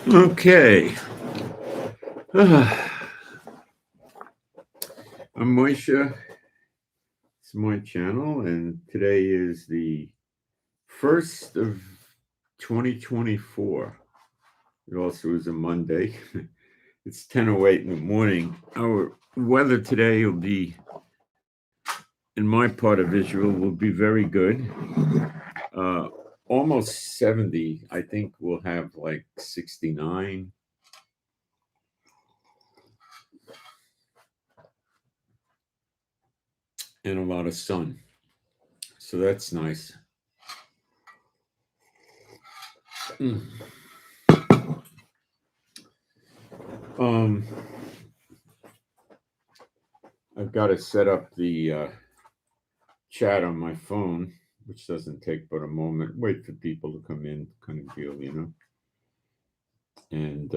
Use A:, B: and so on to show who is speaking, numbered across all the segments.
A: Okay. I'm Moshe. It's my channel, and today is the 1st of 2024. It also is a Monday. It's 10:08 in the morning. Our weather today will be, in my part of Israel, will be very good. Almost 70. I think we'll have like 69. And a lot of sun. So that's nice. I've got to set up the chat on my phone, which doesn't take but a moment. Wait for people to come in, kind of deal, And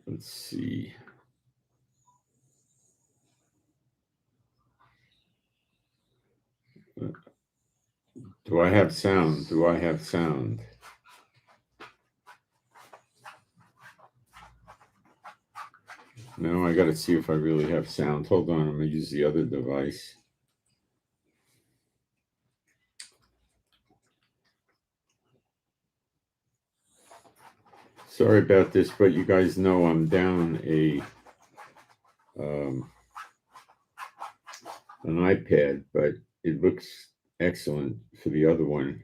A: let's see. Do I have sound? Do I have sound? No, I got to see if I really have sound. Hold on, I'm going to use the other device. Sorry about this, but you guys know I'm down an iPad, but it looks excellent for the other one.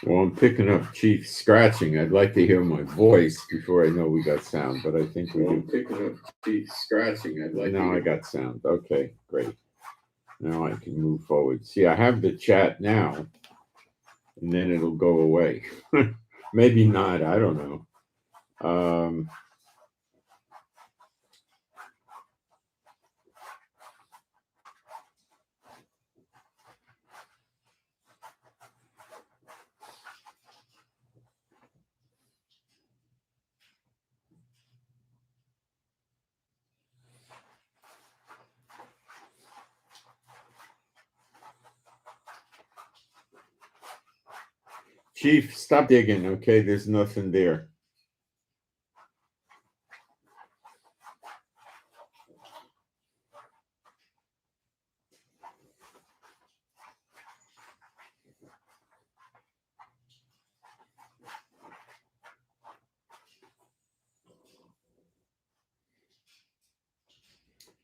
A: Well, I'm picking up Chief scratching. I'd like to hear my voice before I know we got sound, but I think we do. I'm picking up Chief scratching. Now I got sound. Okay, great. Now I can move forward. See, I have the chat now, and then it'll go away. Maybe not. I don't know. Chief, stop digging, okay? There's nothing there.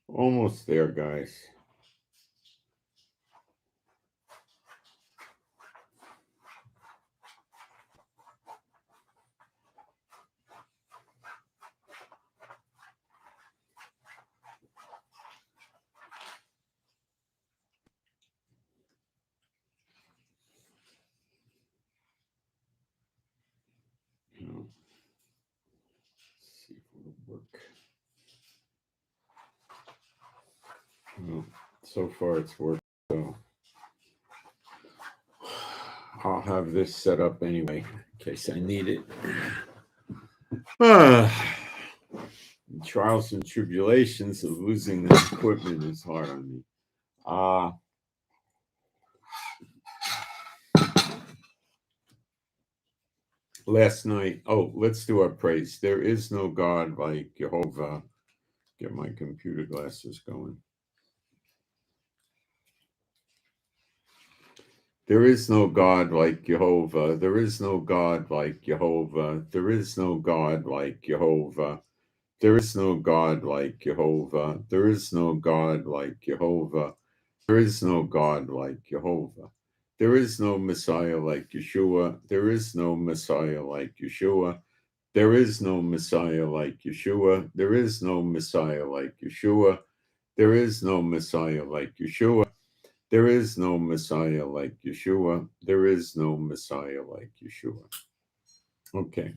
A: Almost there, guys. See if it'll work. Well, so far it's worked, so I'll have this set up anyway in case I need it. Trials and tribulations of losing this equipment is hard on me. Last night, let's do our praise. There is no God like Jehovah. Get my computer glasses going. There is no God like Jehovah. There is no God like Jehovah. There is no God like Jehovah. There is no God like Jehovah. There is no God like Jehovah. There is no God like Jehovah. There is no Messiah like Yeshua. There is no Messiah like Yeshua. There is no Messiah like Yeshua. There is no Messiah like Yeshua. There is no Messiah like Yeshua. There is no Messiah like Yeshua. There is no Messiah like Yeshua. Okay.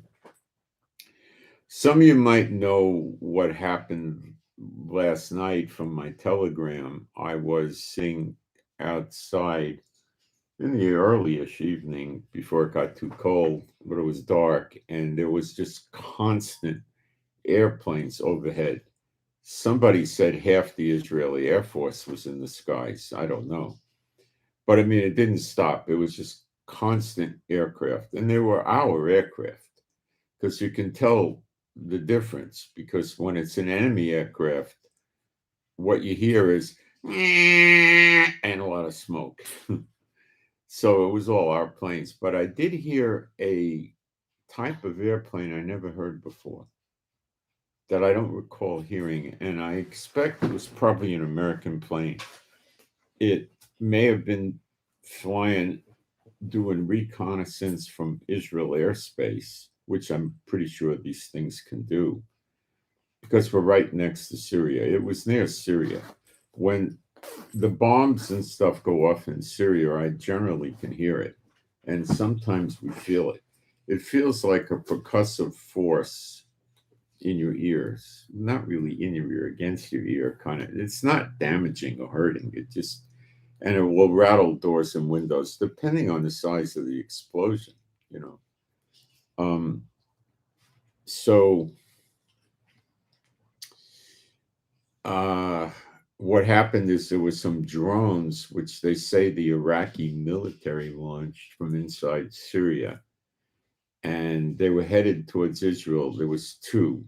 A: Some of you might know what happened last night from my telegram. I was sitting outside in the early-ish evening before it got too cold, but it was dark, and there was just constant airplanes overhead. Somebody said half the Israeli Air Force was in the skies. I don't know. But I mean, it didn't stop. It was just constant aircraft. And they were our aircraft because you can tell the difference because when it's an enemy aircraft, what you hear is and a lot of smoke. So it was all our planes. But I did hear a type of airplane I never heard before that I don't recall hearing. And I expect it was probably an American plane. It may have been flying, doing reconnaissance from Israel airspace, which I'm pretty sure these things can do because we're right next to Syria. It was near Syria. When the bombs and stuff go off in Syria, I generally can hear it. And sometimes we feel it. It feels like a percussive force in your ears, not really in your ear, against your ear, kind of. It's not damaging or hurting. It just, and it will rattle doors and windows depending on the size of the explosion, you know. So what happened is there was some drones, which they say the Iraqi military launched from inside Syria, and they were headed towards Israel. There was two,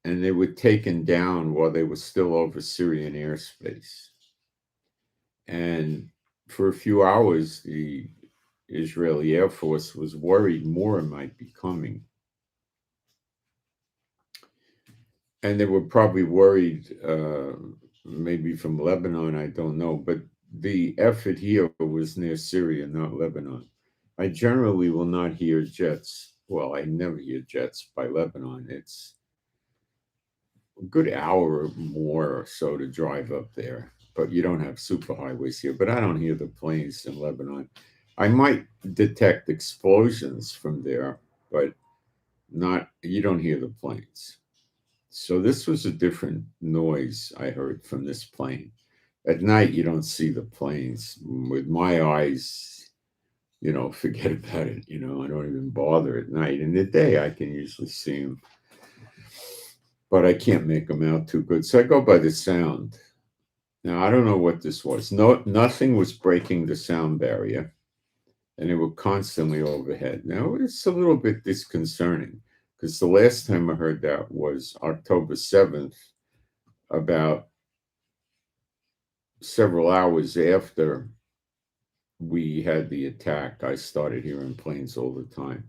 A: and they were taken down while they were still over Syrian airspace. And for a few hours, the Israeli Air Force was worried more might be coming. And they were probably worried, maybe from Lebanon, I don't know. But the effort here was near Syria, not Lebanon. I generally will not hear jets. Well, I never hear jets by Lebanon. It's a good hour or more or so to drive up there. But you don't have superhighways here. But I don't hear the planes in Lebanon. I might detect explosions from there, but not, you don't hear the planes. So this was a different noise I heard from this plane. At night, you don't see the planes. With my eyes, you know, forget about it. You know, I don't even bother at night. In the day, I can usually see them, but I can't make them out too good. So I go by the sound. Now, I don't know what this was. No, nothing was breaking the sound barrier, and they were constantly overhead. Now, it's a little bit disconcerting because the last time I heard that was October 7th, about several hours after we had the attack. I started hearing planes all the time.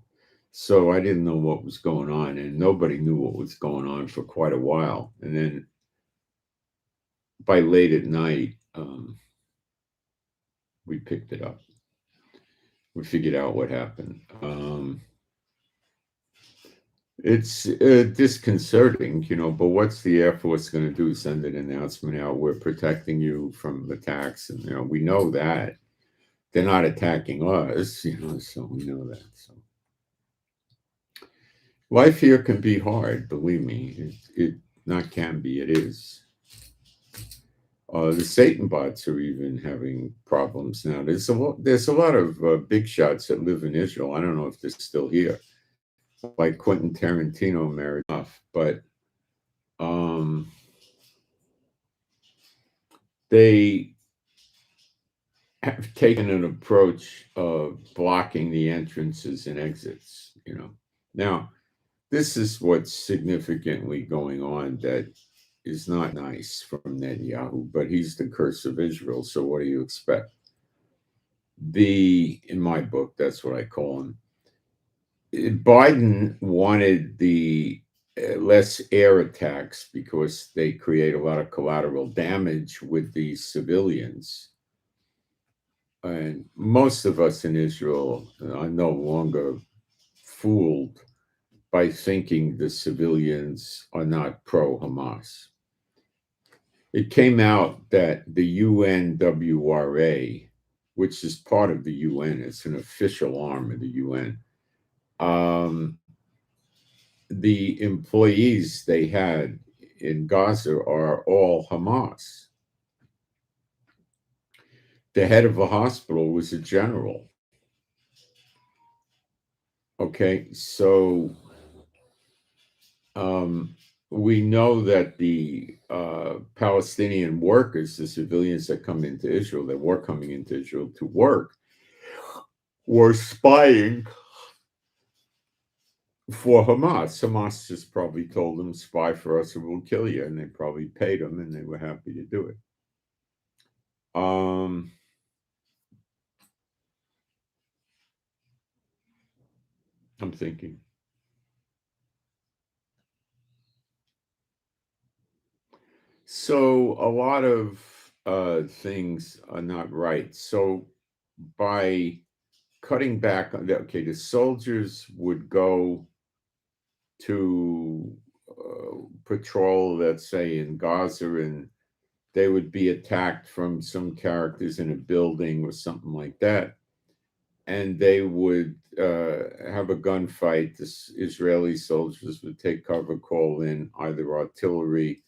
A: So I didn't know what was going on, and nobody knew what was going on for quite a while. And then by late at night, we picked it up. We figured out what happened. It's disconcerting, you know, but what's the Air Force going to do? Send an announcement out, we're protecting you from attacks. And, you know, we know that. They're not attacking us, you know, so we know that. So life here can be hard, believe me. It not can be, it is. The Satan bots are even having problems now. There's a lot of big shots that live in Israel. I don't know if they're still here, like Quentin Tarantino married off, but they have taken an approach of blocking the entrances and exits, you know. Now, this is what's significantly going on that is not nice from Netanyahu, but he's the curse of Israel. So what do you expect? In my book, that's what I call him. Biden wanted the less air attacks because they create a lot of collateral damage with the civilians. and most of us in Israel are no longer fooled by thinking the civilians are not pro-Hamas. It came out that the UNWRA, which is part of the UN, it's an official arm of the UN, the employees they had in Gaza are all Hamas. The head of the hospital was a general. Okay, so we know that the Palestinian workers, the civilians that come into Israel, that were coming into Israel to work, were spying for Hamas. Hamas just probably told them, spy for us or we'll kill you. And they probably paid them and they were happy to do it. I'm thinking. So a lot of things are not right. So by cutting back on the, okay, the soldiers would go to patrol, let's say in Gaza, and they would be attacked from some characters in a building or something like that. And they would have a gunfight. The Israeli soldiers would take cover, call in either artillery,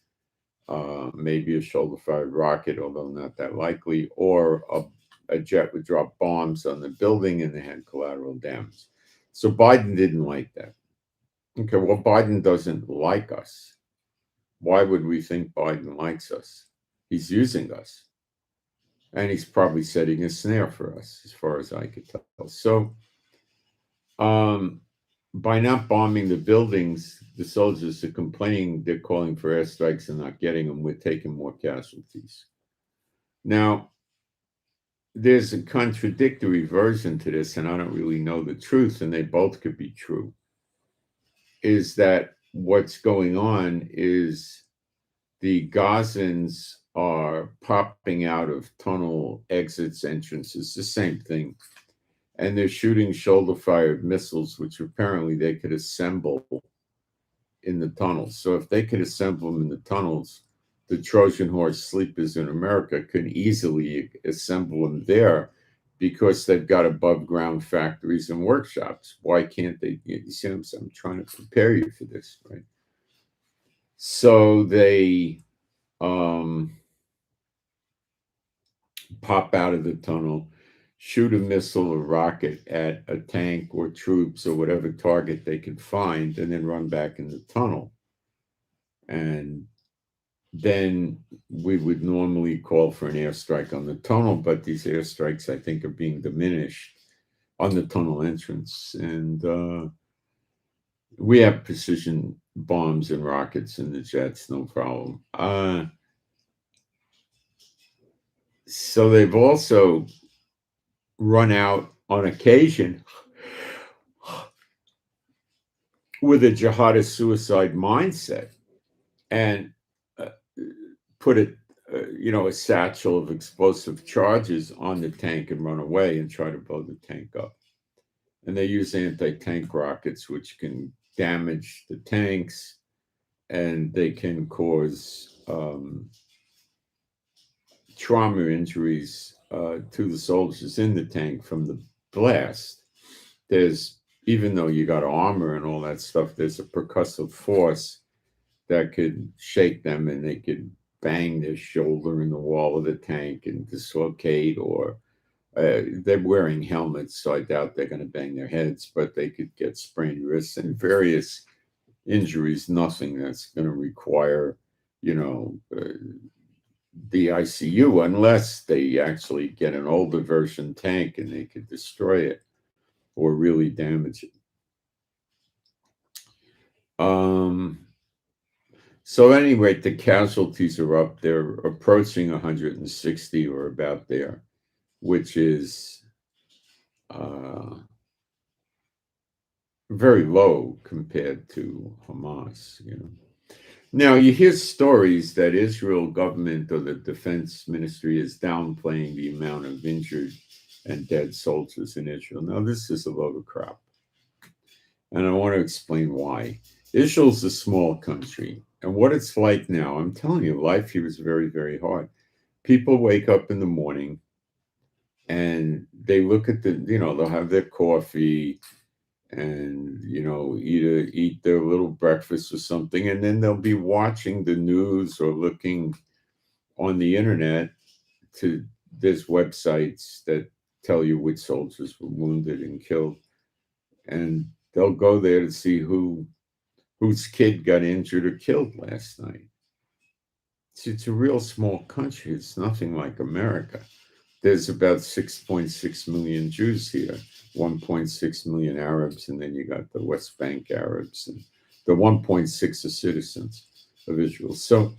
A: maybe a shoulder-fired rocket, although not that likely, or a jet would drop bombs on the building and they had collateral damage. So Biden didn't like that. Okay, well, Biden doesn't like us. Why would we think Biden likes us? He's using us. And he's probably setting a snare for us, as far as I could tell. So by not bombing the buildings, the soldiers are complaining, they're calling for airstrikes and not getting them. We're taking more casualties. Now, there's a contradictory version to this, and I don't really know the truth, and they both could be true, is that what's going on is the Gazans are popping out of tunnel exits, entrances, the same thing. And they're shooting shoulder-fired missiles, which apparently they could assemble in the tunnels. So if they could assemble them in the tunnels, the Trojan horse sleepers in America could easily assemble them there because they've got above-ground factories and workshops. Why can't they? You see what I'm saying? I'm trying to prepare you for this, right? So they pop out of the tunnel, shoot a missile or rocket at a tank or troops or whatever target they can find, and then run back in the tunnel. And then we would normally call for an airstrike on the tunnel, but these airstrikes, I think, are being diminished on the tunnel entrance. And we have precision bombs and rockets in the jets, no problem. So they've also run out on occasion with a jihadist suicide mindset and put a satchel of explosive charges on the tank and run away and try to blow the tank up. And they use anti-tank rockets, which can damage the tanks and they can cause trauma injuries to the soldiers in the tank from the blast. Even though you got armor and all that stuff, there's a percussive force that could shake them and they could bang their shoulder in the wall of the tank and dislocate, or they're wearing helmets, so I doubt they're going to bang their heads, but they could get sprained wrists and various injuries, nothing that's going to require, the ICU, unless they actually get an older version tank and they could destroy it or really damage it. So anyway, the casualties are up. They're approaching 160 or about there, which is very low compared to Hamas. Now you hear stories that Israel government or the defense ministry is downplaying the amount of injured and dead soldiers in Israel. Now, this is a load of crap. And I want to explain why. Israel's a small country. And what it's like now, I'm telling you, life here is very, very hard. People wake up in the morning and they look at they'll have their coffee and, eat their little breakfast or something. And then they'll be watching the news or looking on the internet there's websites that tell you which soldiers were wounded and killed. And they'll go there to see whose kid got injured or killed last night. It's a real small country. It's nothing like America. There's about 6.6 million Jews here, 1.6 million Arabs, and then you got the West Bank Arabs, and the 1.6 are citizens of Israel. So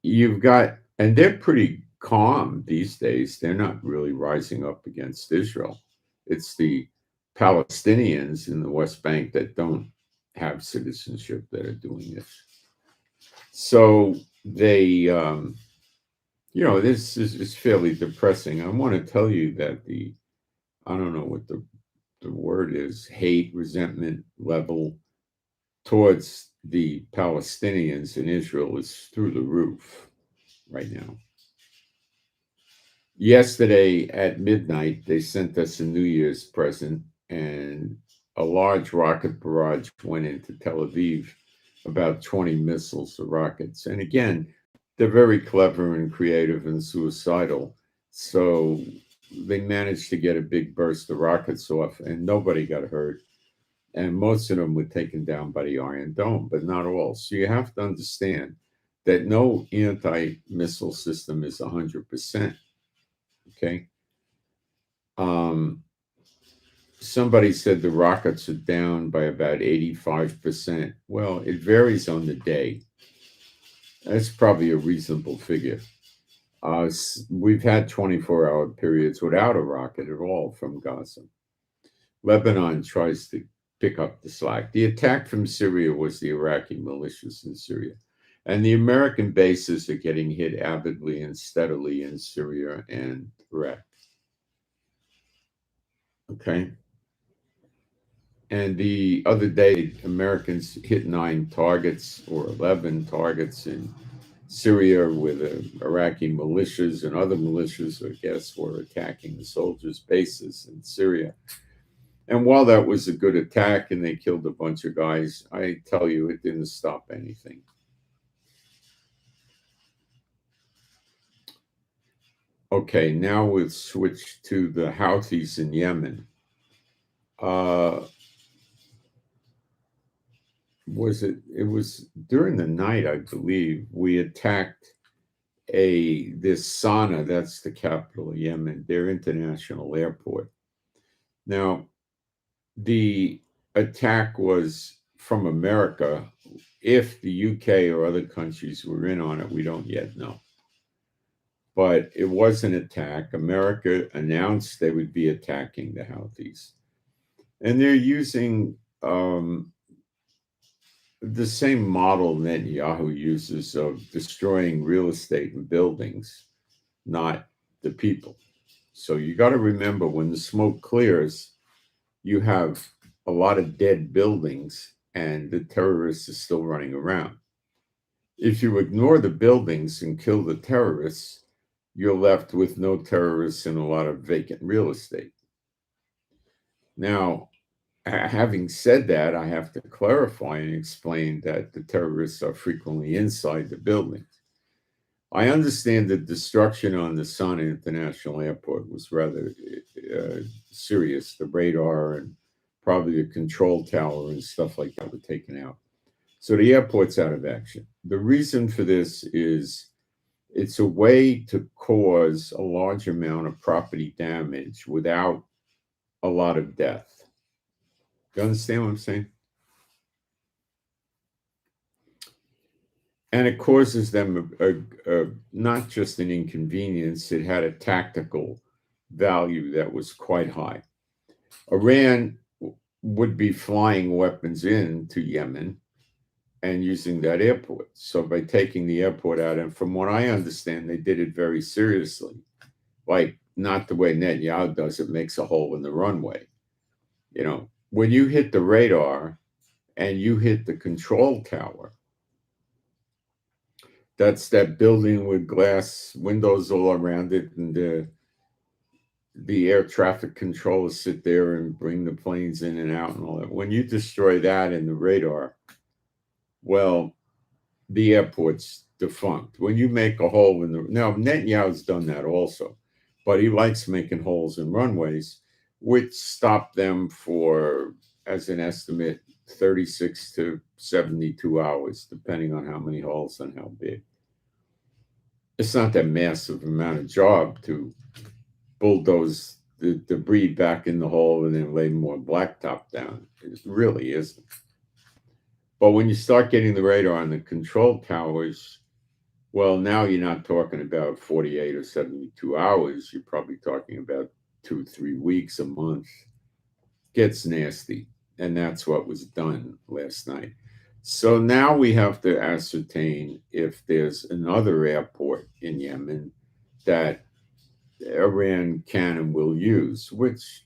A: you've got, and they're pretty calm these days. They're not really rising up against Israel. It's the Palestinians in the West Bank that don't have citizenship that are doing this. So they, this is fairly depressing. I want to tell you that I don't know what the word is, hate, resentment level towards the Palestinians in Israel is through the roof right now. Yesterday at midnight, they sent us a New Year's present, and a large rocket barrage went into Tel Aviv, about 20 missiles or rockets. And again, they're very clever and creative and suicidal. So they managed to get a big burst of rockets off, and nobody got hurt. And most of them were taken down by the Iron Dome, but not all. So you have to understand that no anti-missile system is 100%. Okay. Somebody said the rockets are down by about 85%. Well, it varies on the day. That's probably a reasonable figure. We've had 24-hour periods without a rocket at all from Gaza. Lebanon tries to pick up the slack. The attack from Syria was the Iraqi militias in Syria. And the American bases are getting hit avidly and steadily in Syria and Iraq. Okay. And the other day, Americans hit 9 targets or 11 targets in Syria with Iraqi militias and other militias, I guess, were attacking the soldiers' bases in Syria. And while that was a good attack and they killed a bunch of guys, I tell you, it didn't stop anything. Okay, now we'll switch to the Houthis in Yemen. It was during the night, I believe, we attacked this Sana'a, that's the capital of Yemen, their international airport. Now, the attack was from America. If the UK or other countries were in on it, we don't yet know. But it was an attack. America announced they would be attacking the Houthis. And they're using the same model Netanyahu uses of destroying real estate and buildings, not the people. So you got to remember, when the smoke clears, you have a lot of dead buildings and the terrorists are still running around. If you ignore the buildings and kill the terrorists, you're left with no terrorists and a lot of vacant real estate. Now, having said that, I have to clarify and explain that the terrorists are frequently inside the buildings. I understand the destruction on the Sana'a International Airport was rather serious. The radar and probably the control tower and stuff like that were taken out. So the airport's out of action. The reason for this is it's a way to cause a large amount of property damage without a lot of death. You understand what I'm saying? And it causes them not just an inconvenience, it had a tactical value that was quite high. Iran would be flying weapons into Yemen and using that airport. So by taking the airport out, and from what I understand, they did it very seriously. Like not the way Netanyahu does it, makes a hole in the runway. When you hit the radar and you hit the control tower, that's that building with glass windows all around it, and the air traffic controllers sit there and bring the planes in and out and all that. When you destroy that in the radar, well, the airport's defunct. When you make a hole in the now, Netanyahu's done that also, but he likes making holes in runways, which stop them for, as an estimate, 36 to 72 hours, depending on how many holes and how big. It's not that massive amount of job to bulldoze the debris back in the hole and then lay more blacktop down. It really isn't. But when you start getting the radar on the control towers, well, now you're not talking about 48 or 72 hours. You're probably talking about 2-3 weeks, a month. Gets nasty. And that's what was done last night. So now we have to ascertain if there's another airport in Yemen that Iran can and will use, which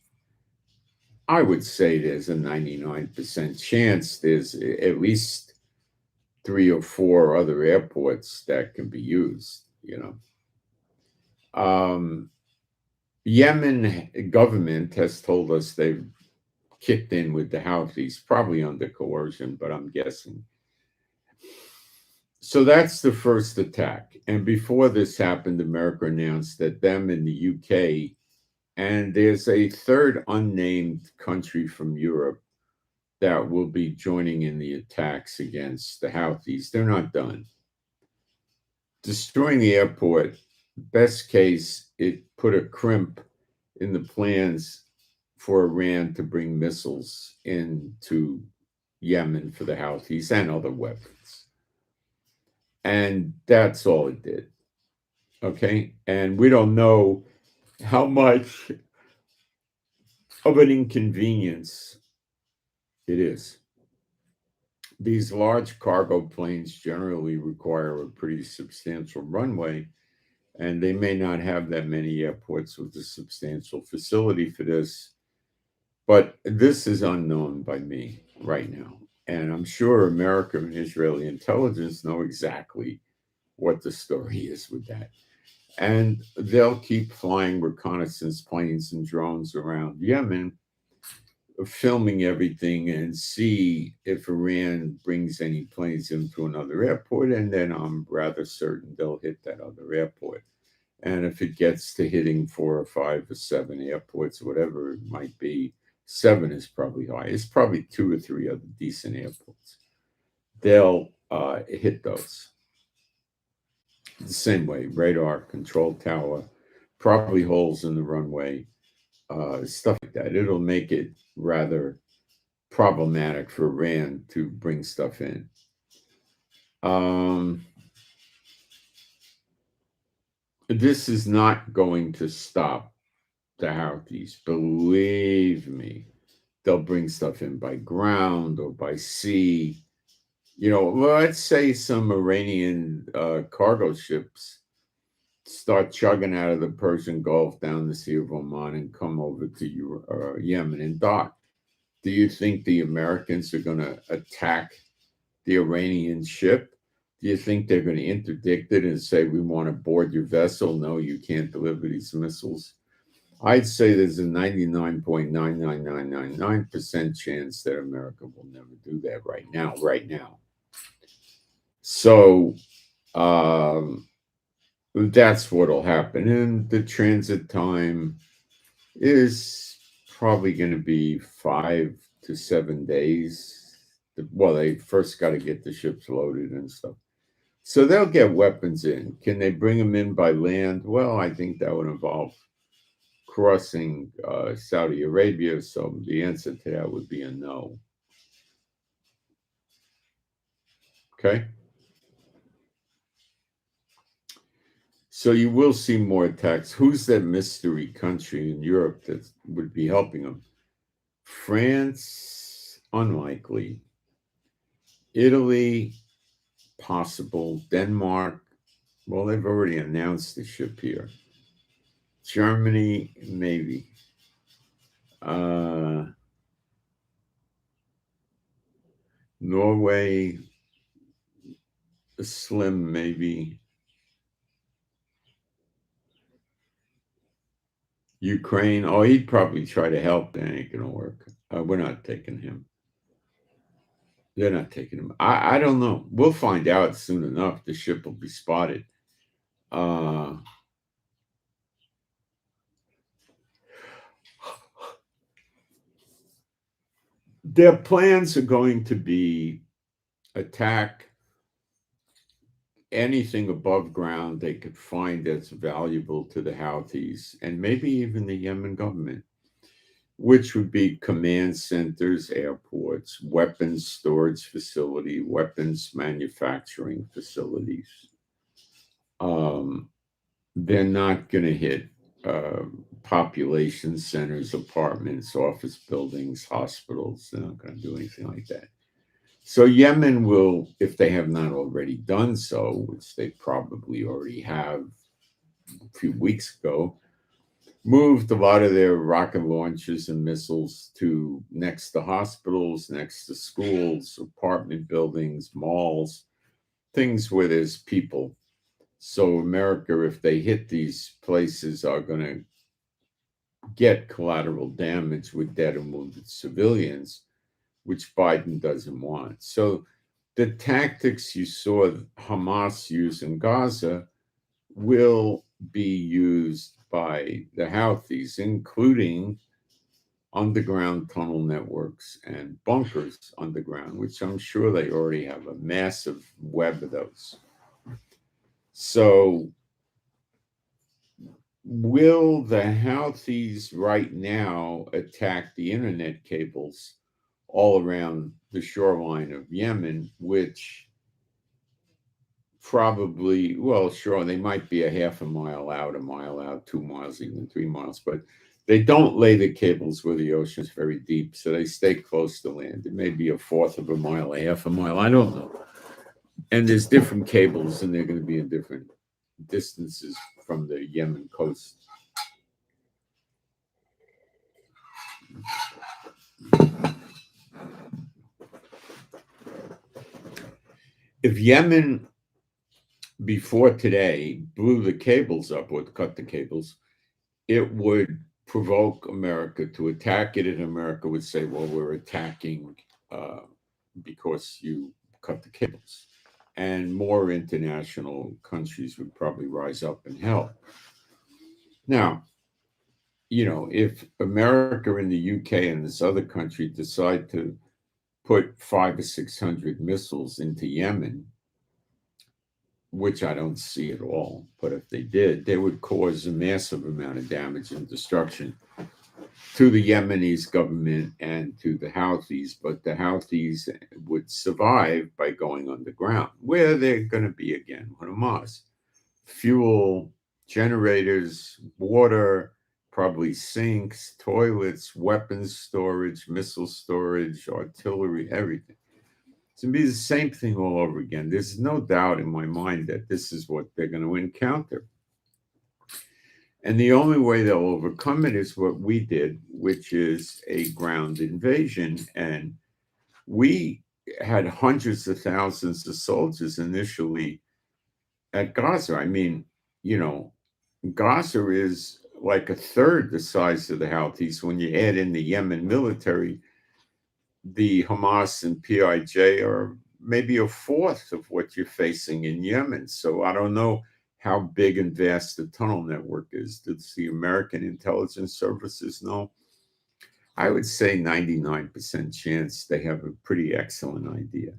A: I would say there's a 99% chance there's at least 3 or 4 other airports that can be used. Yemen government has told us they've kicked in with the Houthis, probably under coercion, but I'm guessing. So that's the first attack. And before this happened, America announced that them in the UK, and there's a third unnamed country from Europe that will be joining in the attacks against the Houthis. They're not done. Destroying the airport, best case, it put a crimp in the plans for Iran to bring missiles into Yemen for the Houthis and other weapons. And that's all it did. Okay? And we don't know how much of an inconvenience it is. These large cargo planes generally require a pretty substantial runway, and they may not have that many airports with a substantial facility for this. But this is unknown by me right now. And I'm sure American and Israeli intelligence know exactly what the story is with that. And they'll keep flying reconnaissance planes and drones around Yemen, filming everything, and see if Iran brings any planes into another airport. And then I'm rather certain they'll hit that other airport. And if it gets to hitting 4 or 5 or 7 airports, whatever it might be, 7 is probably high. It's probably 2 or 3 other decent airports. They'll hit those. The same way, radar, control tower, probably holes in the runway, stuff like that. It'll make it rather problematic for Iran to bring stuff in. This is not going to stop the Houthis. Believe me, they'll bring stuff in by ground or by sea. Let's say some Iranian cargo ships start chugging out of the Persian Gulf down the Sea of Oman and come over to Yemen and dock. Do you think the Americans are going to attack the Iranian ship? Do you think they're going to interdict it and say, we want to board your vessel? No, you can't deliver these missiles. I'd say there's a 99.99999% chance that America will never do that right now. So that's what'll happen. And the transit time is probably going to be 5 to 7 days. Well, they first got to get the ships loaded and stuff. So they'll get weapons in. Can they bring them in by land? Well, I think that would involve crossing Saudi Arabia. So the answer to that would be a no. Okay. So you will see more attacks. Who's that mystery country in Europe that would be helping them? France, unlikely. Italy, possible. Denmark, well, they've already announced the ship here. Germany, maybe. Norway, slim, maybe. Ukraine, oh, he'd probably try to help. That ain't gonna work. We're not taking him. They're not taking him. I don't know. We'll find out soon enough. The ship will be spotted. Their plans are going to be attack anything above ground they could find that's valuable to the Houthis and maybe even the Yemen government, which would be command centers, airports, weapons storage facility, weapons manufacturing facilities. They're not going to hit population centers, apartments, office buildings, hospitals. They're not going to do anything like that. So Yemen will, if they have not already done so, which they probably already have a few weeks ago, moved a lot of their rocket launchers and missiles to next to hospitals, next to schools, apartment buildings, malls, things where there's people. So America, if they hit these places, are going to get collateral damage with dead and wounded civilians, which Biden doesn't want. So the tactics you saw Hamas use in Gaza will be used by the Houthis, including underground tunnel networks and bunkers underground, which I'm sure they already have a massive web of those. So will the Houthis right now attack the internet cables all around the shoreline of Yemen, which probably, well, sure, they might be a half a mile out, 2 miles, even 3 miles, but they don't lay the cables where the ocean is very deep, so they stay close to land. It may be a fourth of a mile, a half a mile, I don't know. And there's different cables, and they're going to be in different distances from the Yemen coast. If Yemen before today blew the cables up or cut the cables, it would provoke America to attack it, and America would say, well, we're attacking because you cut the cables. And more international countries would probably rise up and help. Now, if America and the UK and this other country decide to put 500 or 600 missiles into Yemen, which I don't see at all, but if they did, they would cause a massive amount of damage and destruction to the Yemenis government and to the Houthis, but the Houthis would survive by going underground, where they're going to be again, Hamas. Fuel, generators, water, probably sinks, toilets, weapons storage, missile storage, artillery, everything. It's going to be the same thing all over again. There's no doubt in my mind that this is what they're going to encounter. And the only way they'll overcome it is what we did, which is a ground invasion. And we had hundreds of thousands of soldiers initially at Gaza. I mean, Gaza is like a third the size of the Houthis. When you add in the Yemen military, the Hamas and PIJ are maybe a fourth of what you're facing in Yemen. So I don't know how big and vast the tunnel network is. Does the American intelligence services know? I would say 99% chance they have a pretty excellent idea.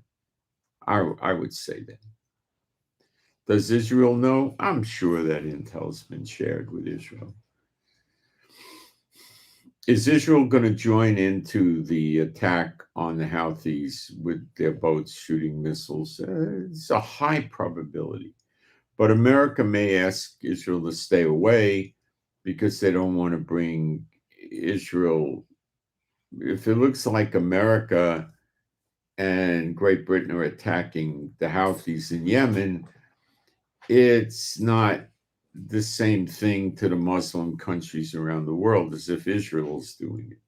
A: I would say that. Does Israel know? I'm sure that intel's been shared with Israel. Is Israel going to join into the attack on the Houthis with their boats shooting missiles? It's a high probability. But America may ask Israel to stay away because they don't want to bring Israel. If it looks like America and Great Britain are attacking the Houthis in Yemen, it's not the same thing to the Muslim countries around the world as if Israel's doing it.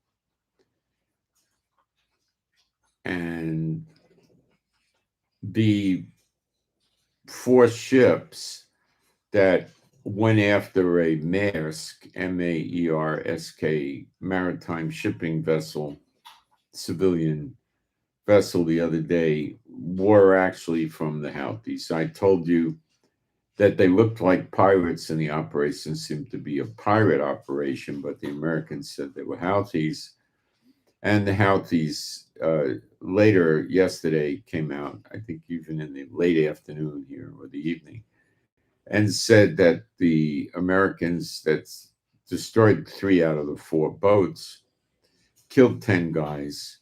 A: And the 4 ships that went after a Maersk, Maersk, maritime shipping vessel, civilian vessel the other day, were actually from the Houthis. I told you that they looked like pirates and the operation seemed to be a pirate operation, but the Americans said they were Houthis. And the Houthis later yesterday came out, I think even in the late afternoon here or the evening, and said that the Americans that destroyed 3 out of the 4 boats, killed 10 guys,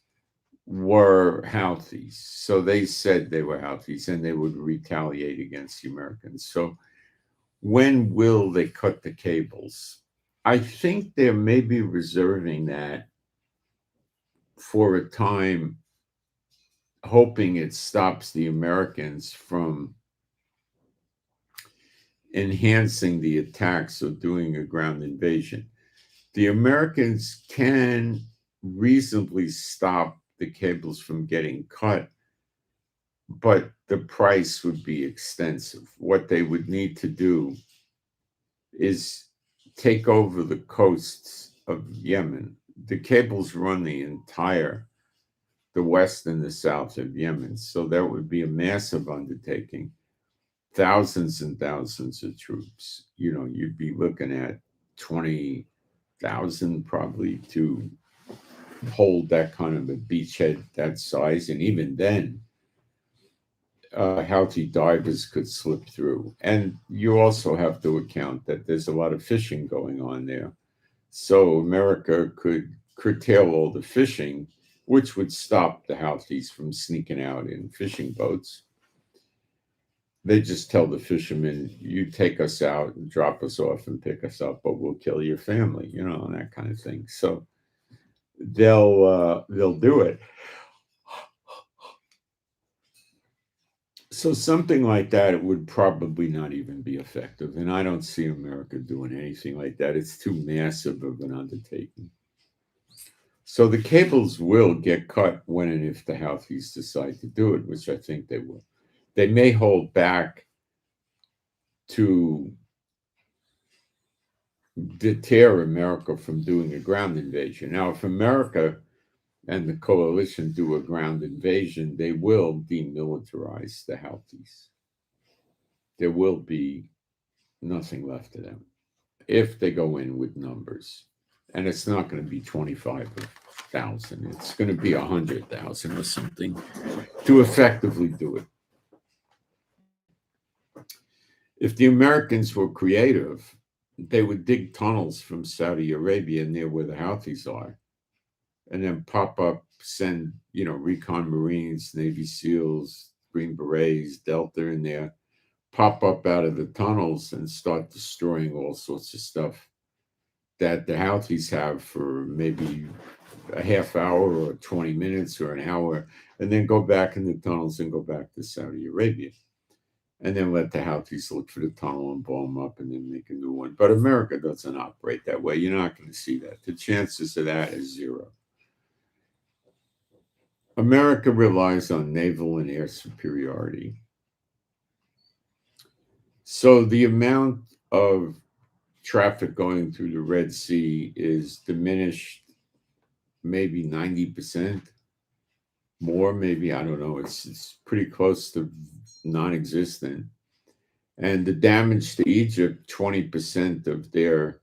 A: were Houthis. So they said they were Houthis and they would retaliate against the Americans. So when will they cut the cables? I think they're maybe reserving that for a time, hoping it stops the Americans from enhancing the attacks or doing a ground invasion. The Americans can reasonably stop the cables from getting cut, but the price would be extensive. What they would need to do is take over the coasts of Yemen. The cables run the west and the south of Yemen. So that would be a massive undertaking. Thousands and thousands of troops. You'd be looking at 20,000 probably to hold that kind of a beachhead that size. And even then, Houthi divers could slip through. And you also have to account that there's a lot of fishing going on there. So America could curtail all the fishing, which would stop the Houthis from sneaking out in fishing boats. They just tell the fishermen, you take us out and drop us off and pick us up, but we'll kill your family, and that kind of thing. So they'll do it. So something like that, it would probably not even be effective. And I don't see America doing anything like that. It's too massive of an undertaking. So the cables will get cut when and if the Houthis decide to do it, which I think they will. They may hold back to deter America from doing a ground invasion. Now, if America and the coalition do a ground invasion, they will demilitarize the Houthis. There will be nothing left of them if they go in with numbers. And it's not going to be 25,000. It's going to be 100,000 or something to effectively do it. If the Americans were creative, they would dig tunnels from Saudi Arabia near where the Houthis are, and then pop up, send, recon Marines, Navy SEALs, Green Berets, Delta in there, pop up out of the tunnels and start destroying all sorts of stuff that the Houthis have for maybe a half hour or 20 minutes or an hour, and then go back in the tunnels and go back to Saudi Arabia. And then let the Houthis look for the tunnel and blow them up and then make a new one. But America doesn't operate that way. You're not going to see that. The chances of that is 0. America relies on naval and air superiority. So the amount of traffic going through the Red Sea is diminished maybe 90%. More, maybe, I don't know. It's pretty close to non-existent. And the damage to Egypt, 20% of their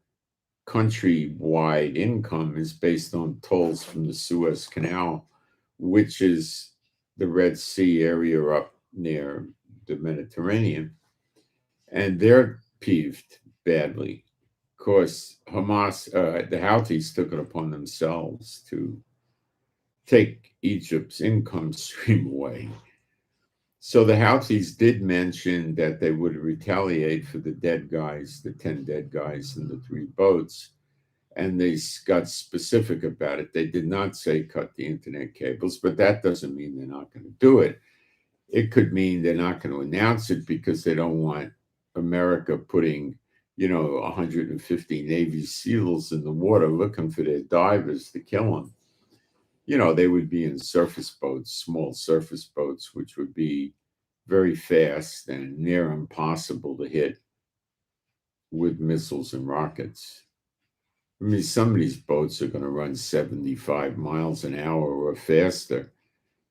A: countrywide income is based on tolls from the Suez Canal, which is the Red Sea area up near the Mediterranean. And they're peeved badly. Of course, Hamas, the Houthis took it upon themselves to take Egypt's income stream away. So the Houthis did mention that they would retaliate for the dead guys, the 10 dead guys in the 3 boats, and they got specific about it. They did not say cut the internet cables, but that doesn't mean they're not going to do it. It could mean they're not going to announce it because they don't want America putting 150 Navy SEALs in the water looking for their divers to kill them. They would be in surface boats, small surface boats, which would be very fast and near impossible to hit with missiles and rockets. I mean, some of these boats are going to run 75 miles an hour or faster.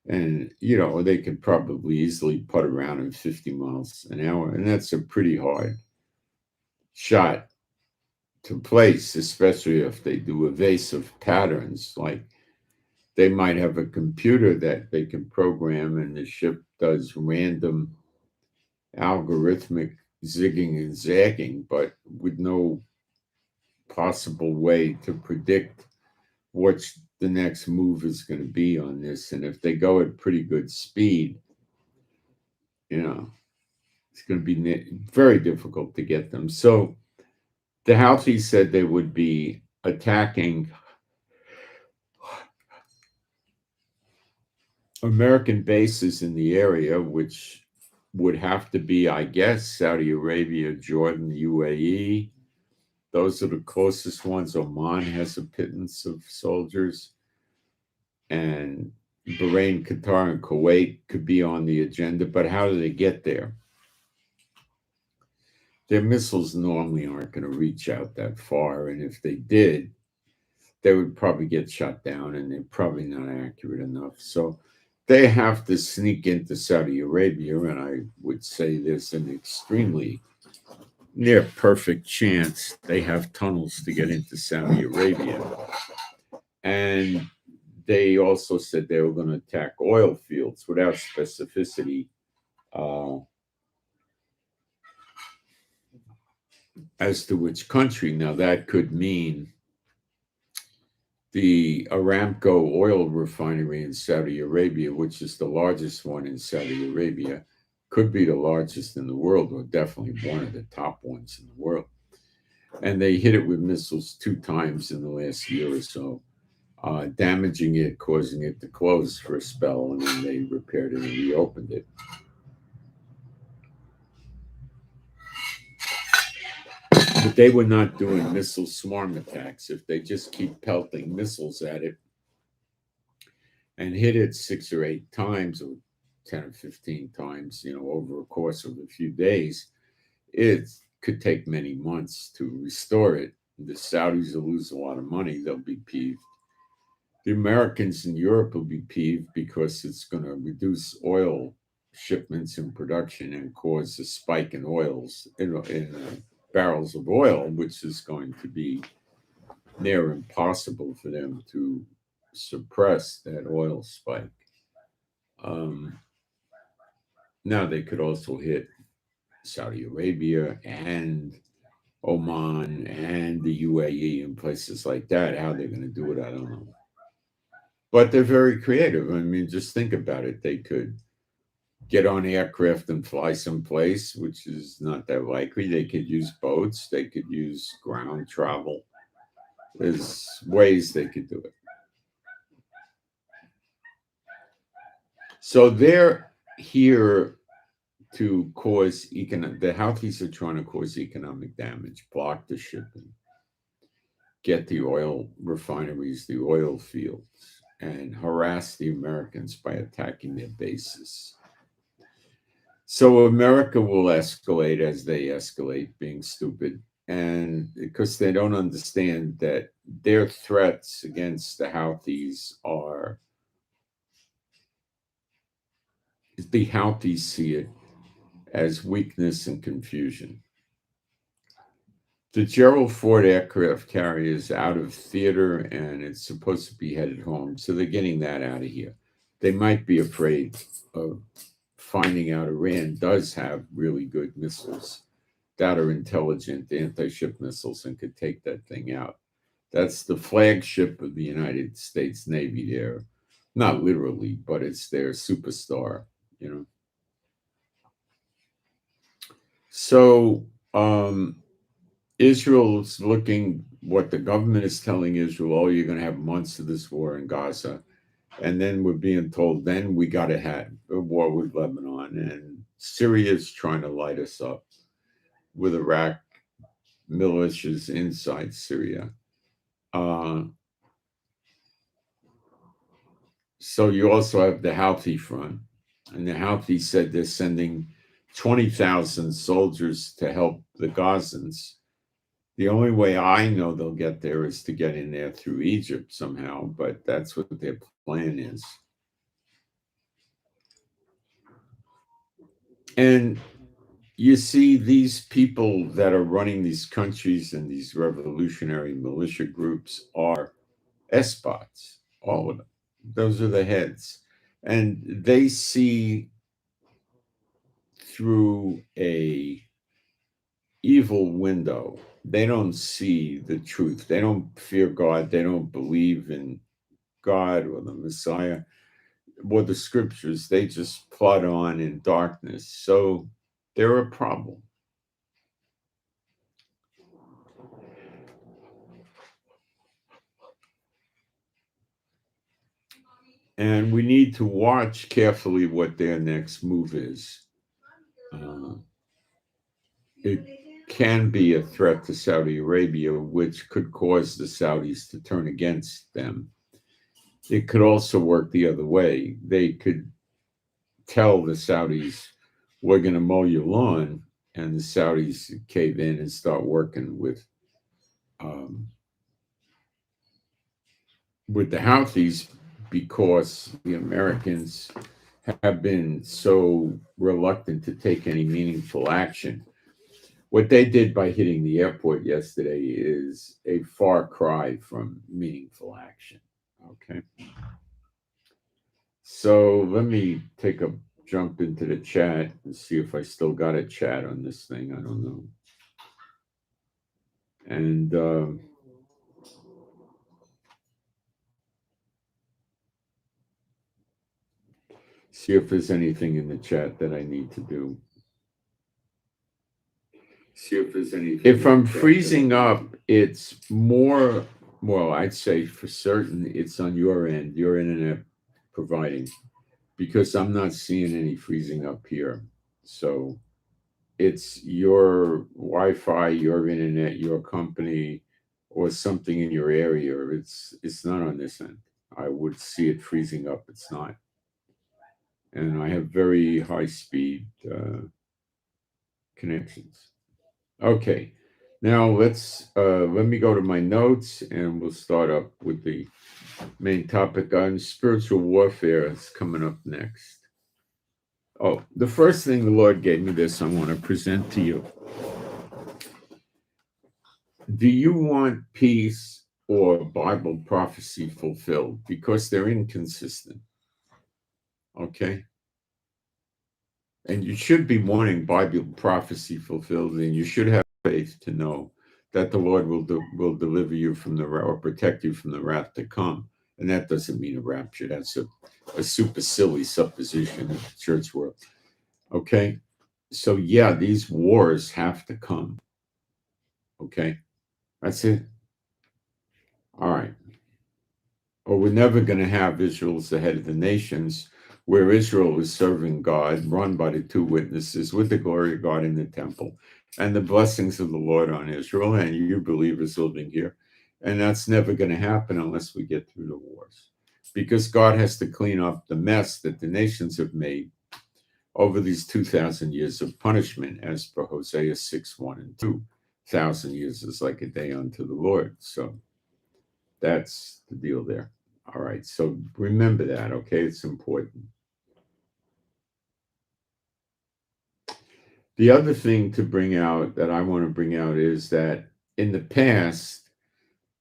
A: And, they could probably easily put around in 50 miles an hour. And that's a pretty hard shot to place, especially if they do evasive patterns. Like they might have a computer that they can program, and the ship does random algorithmic zigging and zagging, but with no possible way to predict what the next move is going to be on this. And if they go at pretty good speed, it's going to be very difficult to get them. So the Houthis said they would be attacking American bases in the area, which would have to be, I guess, Saudi Arabia, Jordan, UAE. Those are the closest ones. Oman has a pittance of soldiers. And Bahrain, Qatar, and Kuwait could be on the agenda. But how do they get there? Their missiles normally aren't going to reach out that far. And if they did, they would probably get shot down, and they're probably not accurate enough. So they have to sneak into Saudi Arabia. And I would say there's an extremely near perfect chance they have tunnels to get into Saudi Arabia. And they also said they were going to attack oil fields without specificity as to which country. Now, that could mean the Aramco oil refinery in Saudi Arabia, which is the largest one in Saudi Arabia, could be the largest in the world, or definitely one of the top ones in the world. And they hit it with missiles 2 times in the last year or so, damaging it, causing it to close for a spell, and then they repaired it and reopened it. But they were not doing missile swarm attacks. If they just keep pelting missiles at it and hit it 6 or 8 times, or 10 or 15 times, over a course of a few days, it could take many months to restore it. The Saudis will lose a lot of money. They'll be peeved. The Americans in Europe will be peeved because it's going to reduce oil shipments and production and cause a spike in barrels of oil, which is going to be near impossible for them to suppress that oil spike. Now they could also hit Saudi Arabia and Oman and the UAE and places like that. How they're going to do it, I don't know. But they're very creative. I mean, just think about it. They could get on aircraft and fly someplace, which is not that likely. They could use boats. They could use ground travel. There's ways they could do it. So they're here to cause the Houthis are trying to cause economic damage, block the shipping, get the oil refineries, the oil fields, and harass the Americans by attacking their bases. So America will escalate as they escalate, being stupid, and because they don't understand that their threats against the Houthis are, the Houthis see it as weakness and confusion. The Gerald Ford aircraft carrier is out of theater, and it's supposed to be headed home, so they're getting that out of here. They might be afraid of finding out Iran does have really good missiles that are intelligent anti-ship missiles and could take that thing out. That's the flagship of the United States Navy there. Not literally, but it's their superstar, So Israel's looking, what the government is telling Israel, you're going to have months of this war in Gaza. And then we're being told, then we got to have a war with Lebanon. And Syria is trying to light us up with Iraq militias inside Syria. So you also have the Houthi front, and the Houthis said they're sending 20,000 soldiers to help the Gazans. The only way I know they'll get there is to get in there through Egypt somehow, but that's what their plan is. And you see, these people that are running these countries and these revolutionary militia groups are espots, all of them. Those are the heads. And they see through a evil window. They don't see the truth. They don't fear God. They don't believe in God or the Messiah or the scriptures. They just plod on in darkness. So they're a problem. And we need to watch carefully what their next move is. It can be a threat to Saudi Arabia, which could cause the Saudis to turn against them. It could also work the other way. They could tell the Saudis, we're going to mow your lawn, and the Saudis cave in and start working with the Houthis, because the Americans have been so reluctant to take any meaningful action. What they did by hitting the airport yesterday is a far cry from meaningful action. Okay. So let me take a jump into the chat and see if I still got a chat on this thing. I don't know. And see if there's anything in the chat that I need to do. See if there's anything. If I'm freezing up, it's more, well, I'd say for certain it's on your end, your internet providing, because I'm not seeing any freezing up here. So it's your Wi-Fi, your internet, your company, or something in your area. It's not on this end. I would see it freezing up. It's not. And I have very high speed connections. Okay, now let me go to my notes, and we'll start up with the main topic on spiritual warfare. Is coming up next. Oh, the first thing the Lord gave me this, I want to present to you. Do you want peace or Bible prophecy fulfilled? Because they're inconsistent. Okay. And you should be wanting Bible prophecy fulfilled, and you should have faith to know that the Lord will deliver you from or protect you from the wrath to come. And that doesn't mean a rapture. That's a super silly supposition in the church world. Okay. So yeah, these wars have to come. Okay. That's it. All right. Or we're never going to have Israel as the head of the nations, where Israel is serving God, run by the two witnesses, with the glory of God in the temple, and the blessings of the Lord on Israel, and you believers living here. And that's never going to happen unless we get through the wars, because God has to clean up the mess that the nations have made over these 2,000 years of punishment, as per Hosea 6:1 and 2,000 years is like a day unto the Lord. So that's the deal there. All right, so remember that, okay? It's important. The other thing to bring out that I want to bring out is that in the past,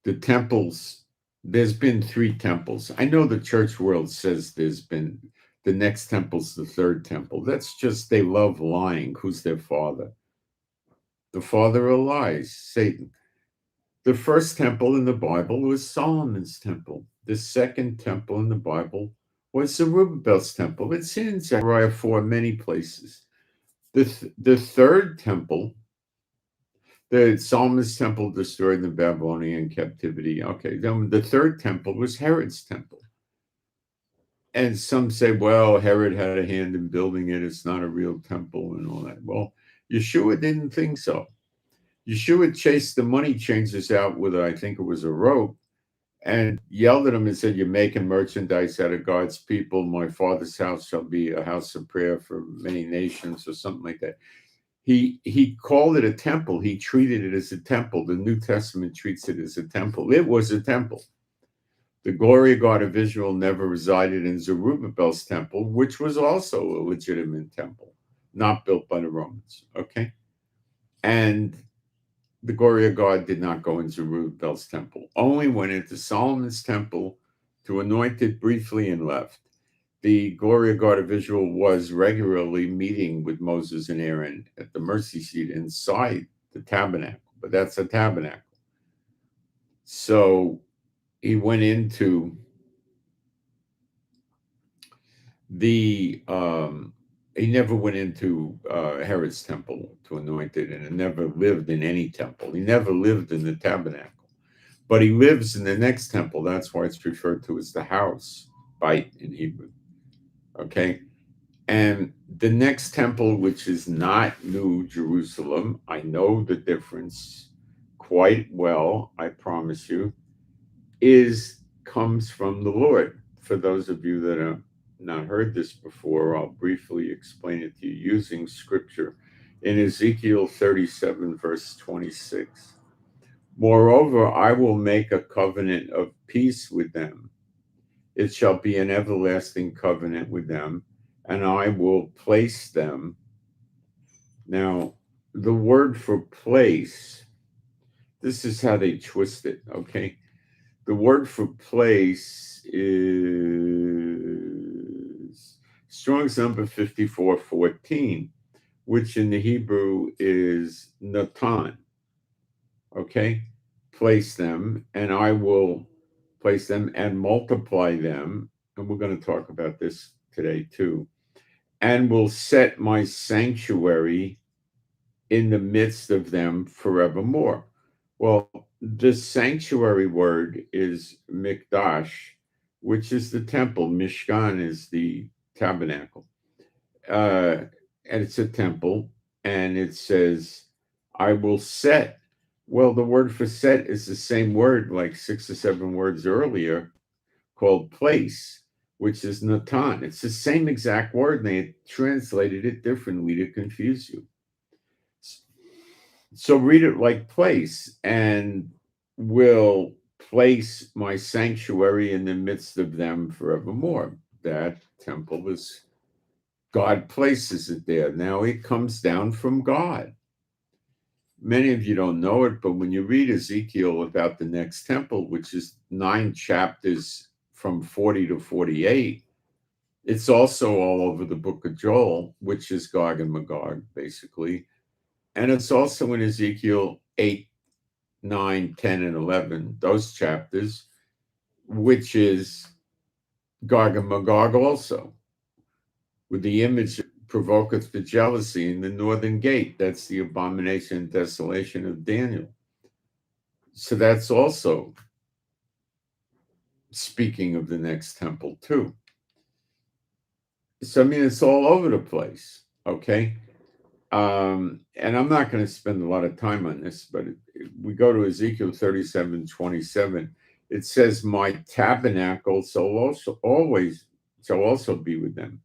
A: the temples, there's been 3 temples. I know the church world says there's been the next temple's the 3rd temple. That's just they love lying. Who's their father? The father of lies, Satan. The first temple in the Bible was Solomon's temple. The 2nd temple in the Bible was Zerubbabel's temple. It's in Zechariah 4, many places. The 3rd temple, the Solomon's temple destroyed in the Babylonian captivity. Okay, then the 3rd temple was Herod's temple. And some say, well, Herod had a hand in building it. It's not a real temple and all that. Well, Yeshua didn't think so. Yeshua chased the money changers out with, I think it was a rope, and yelled at them and said, "You're making merchandise out of God's people. My Father's house shall be a house of prayer for many nations," or something like that. He called it a temple. He treated it as a temple. The New Testament treats it as a temple. It was a temple. The glory of God of Israel never resided in Zerubbabel's temple, which was also a legitimate temple, not built by the Romans. Okay? And the glory of God did not go in Zerubbabel's temple, only went into Solomon's temple to anoint it briefly and left. The glory of God of Israel was regularly meeting with Moses and Aaron at the mercy seat inside the tabernacle, but that's a tabernacle. So he went into he never went into Herod's temple to anoint it, and never lived in any temple. He never lived in the tabernacle. But he lives in the next temple. That's why it's referred to as the house, Beit in Hebrew. Okay? And the next temple, which is not New Jerusalem, I know the difference quite well, I promise you, comes from the Lord. For those of you that have not heard this before, I'll briefly explain it to you using scripture in Ezekiel 37, verse 26. Moreover, I will make a covenant of peace with them. It shall be an everlasting covenant with them, and I will place them. Now, the word for place, this is how they twist it, okay? The word for place is Strong's number 5414, which in the Hebrew is Natan. Okay? Place them, and I will place them and multiply them. And we're going to talk about this today too. And will set my sanctuary in the midst of them forevermore. Well, the sanctuary word is mikdash, which is the temple. Mishkan is the tabernacle. And it's a temple. And it says, I will set. Well, the word for set is the same word, like 6 or 7 words earlier, called place, which is natan. It's the same exact word, and they translated it differently to confuse you. So read it like place, and will place my sanctuary in the midst of them forevermore. That temple is, God places it there. Now it comes down from God. Many of you don't know it, but when you read Ezekiel about the next temple, which is 9 chapters from 40 to 48, it's also all over the book of Joel, which is Gog and Magog, basically. And it's also in Ezekiel 8, 9, 10, and 11, those chapters, which is Gog and Magog also, with the image provoketh the jealousy in the northern gate. That's the abomination and desolation of Daniel. So that's also speaking of the next temple too. So, I mean, it's all over the place, okay? And I'm not going to spend a lot of time on this, but we go to Ezekiel 37:27. It says, my tabernacle shall also be with them.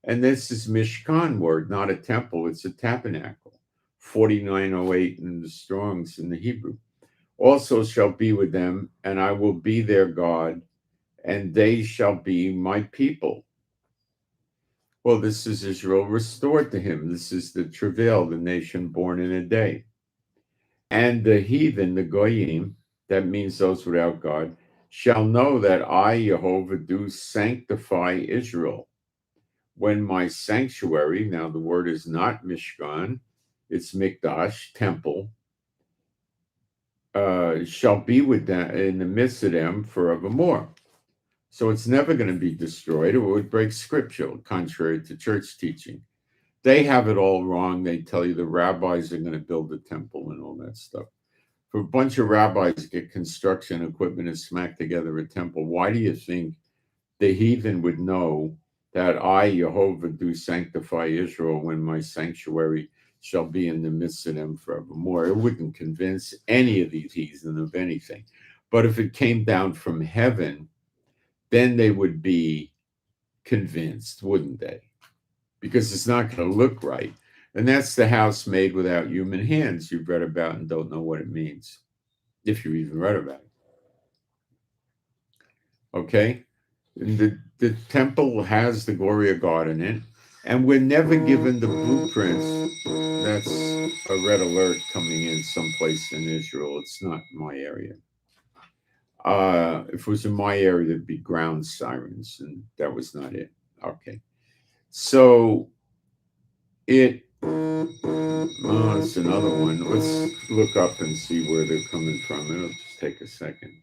A: And this is Mishkan word, not a temple. It's a tabernacle. 4908 in the Strongs in the Hebrew. Also shall be with them, and I will be their God, and they shall be my people. Well, this is Israel restored to him. This is the travail, the nation born in a day. And the heathen, the goyim, that means those without God, shall know that I, Jehovah, do sanctify Israel. When my sanctuary, now the word is not Mishkan, it's Mikdash, temple, shall be with them in the midst of them forevermore. So it's never going to be destroyed, or it would break scripture, contrary to church teaching. They have it all wrong. They tell you the rabbis are going to build the temple and all that stuff. For a bunch of rabbis to get construction equipment and smack together a temple, why do you think the heathen would know that I, Jehovah, do sanctify Israel when my sanctuary shall be in the midst of them forevermore. It wouldn't convince any of these heathen of anything. But if it came down from heaven, then they would be convinced, wouldn't they? Because it's not going to look right. And that's the house made without human hands you've read about and don't know what it means, if you even read about it. Okay? The temple has the glory of God in it, and we're never given the blueprints. That's a red alert coming in someplace in Israel. It's not my area. If it was in my area, there'd be ground sirens, and that was not it. Okay. So it's another one. Let's look up and see where they're coming from. It'll just take a second.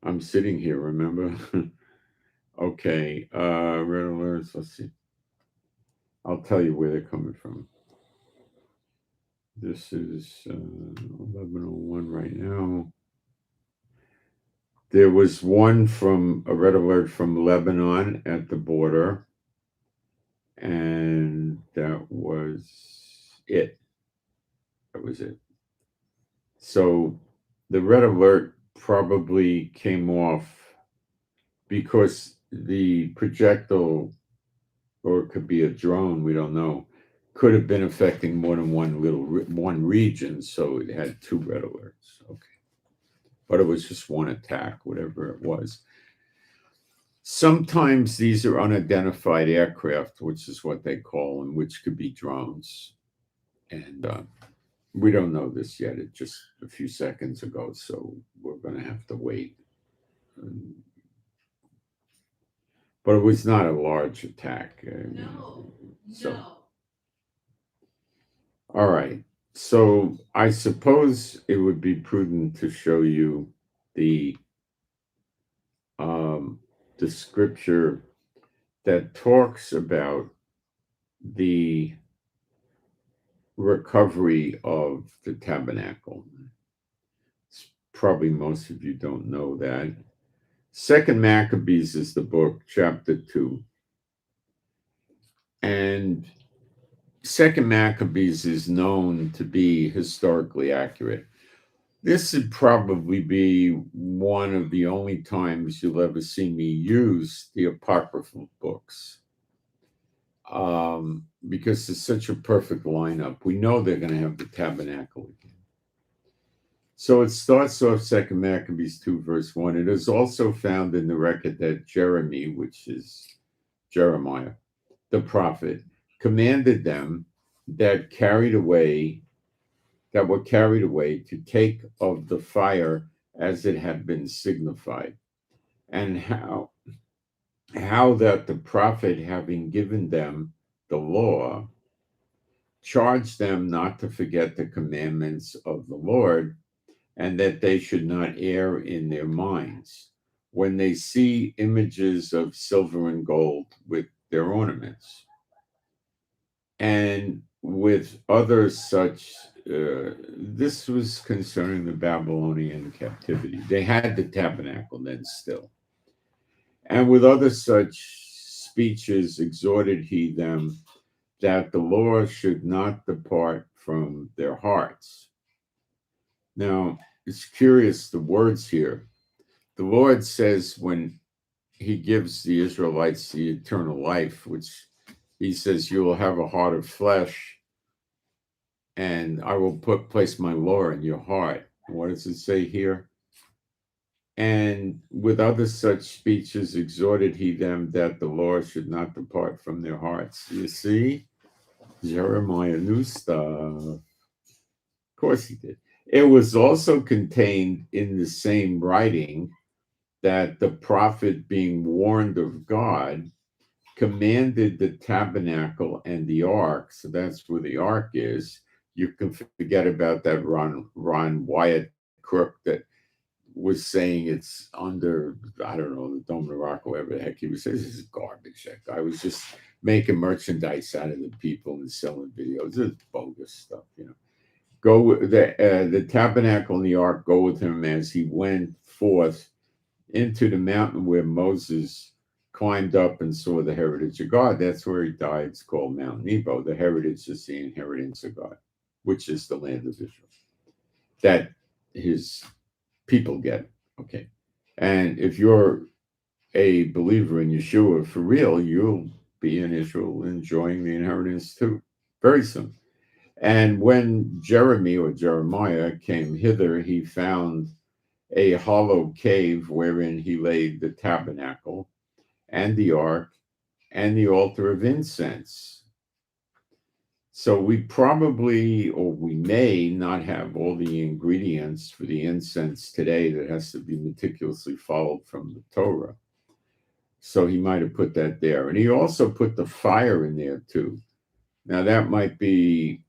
A: I'm sitting here, remember? Okay, red alerts, let's see. I'll tell you where they're coming from. This is 11:01 right now. There was one from a red alert from Lebanon at the border, and that was it. That was it. So the red alert probably came off because the projectile, or it could be a drone, we don't know, could have been affecting more than one region, so it had two red alerts. Okay. But it was just one attack, whatever it was. Sometimes these are unidentified aircraft, which is what they call them, which could be drones. And we don't know this yet. It's just a few seconds ago, so we're going to have to wait. But it was not a large attack.
B: No.
A: All right. So I suppose it would be prudent to show you the scripture that talks about the recovery of the tabernacle. Probably most of you don't know that. Second Maccabees is the book, chapter 2. And Second Maccabees is known to be historically accurate. This would probably be one of the only times you'll ever see me use the apocryphal books, because it's such a perfect lineup. We know they're going to have the tabernacle again. So it starts off Second Maccabees 2, verse 1. It is also found in the record that Jeremy, which is Jeremiah, the prophet, commanded them that were carried away to take of the fire as it had been signified, and how that the prophet, having given them the law, charged them not to forget the commandments of the Lord, and that they should not err in their minds when they see images of silver and gold with their ornaments, and with other such. This was concerning the Babylonian captivity. They had the tabernacle then still. And with other such speeches exhorted he them that the law should not depart from their hearts. Now, it's curious, the words here. The Lord says when he gives the Israelites the eternal life, which he says, you will have a heart of flesh, and I will place my law in your heart. What does it say here? And with other such speeches exhorted he them that the law should not depart from their hearts. You see, Jeremiah knew stuff. Of course he did. It was also contained in the same writing that the prophet, being warned of God, commanded the tabernacle and the ark. So that's where the ark is. You can forget about that Ron Wyatt crook that was saying it's under, I don't know, the Dome of the Rock, whatever the heck he was saying. This is garbage. That guy was just making merchandise out of the people and selling videos. This is bogus stuff, you know. Go with the tabernacle and the ark, go with him as he went forth into the mountain where Moses climbed up and saw the heritage of God. That's where he died. It's called Mount Nebo. The heritage is the inheritance of God, which is the land of Israel that his people get. Okay. And if you're a believer in Yeshua for real, you'll be in Israel enjoying the inheritance too, very soon. And when Jeremiah came hither, he found a hollow cave wherein he laid the tabernacle and the ark and the altar of incense. So we probably, or we may not have all the ingredients for the incense today that has to be meticulously followed from the Torah. So he might have put that there. And he also put the fire in there too. Now that might be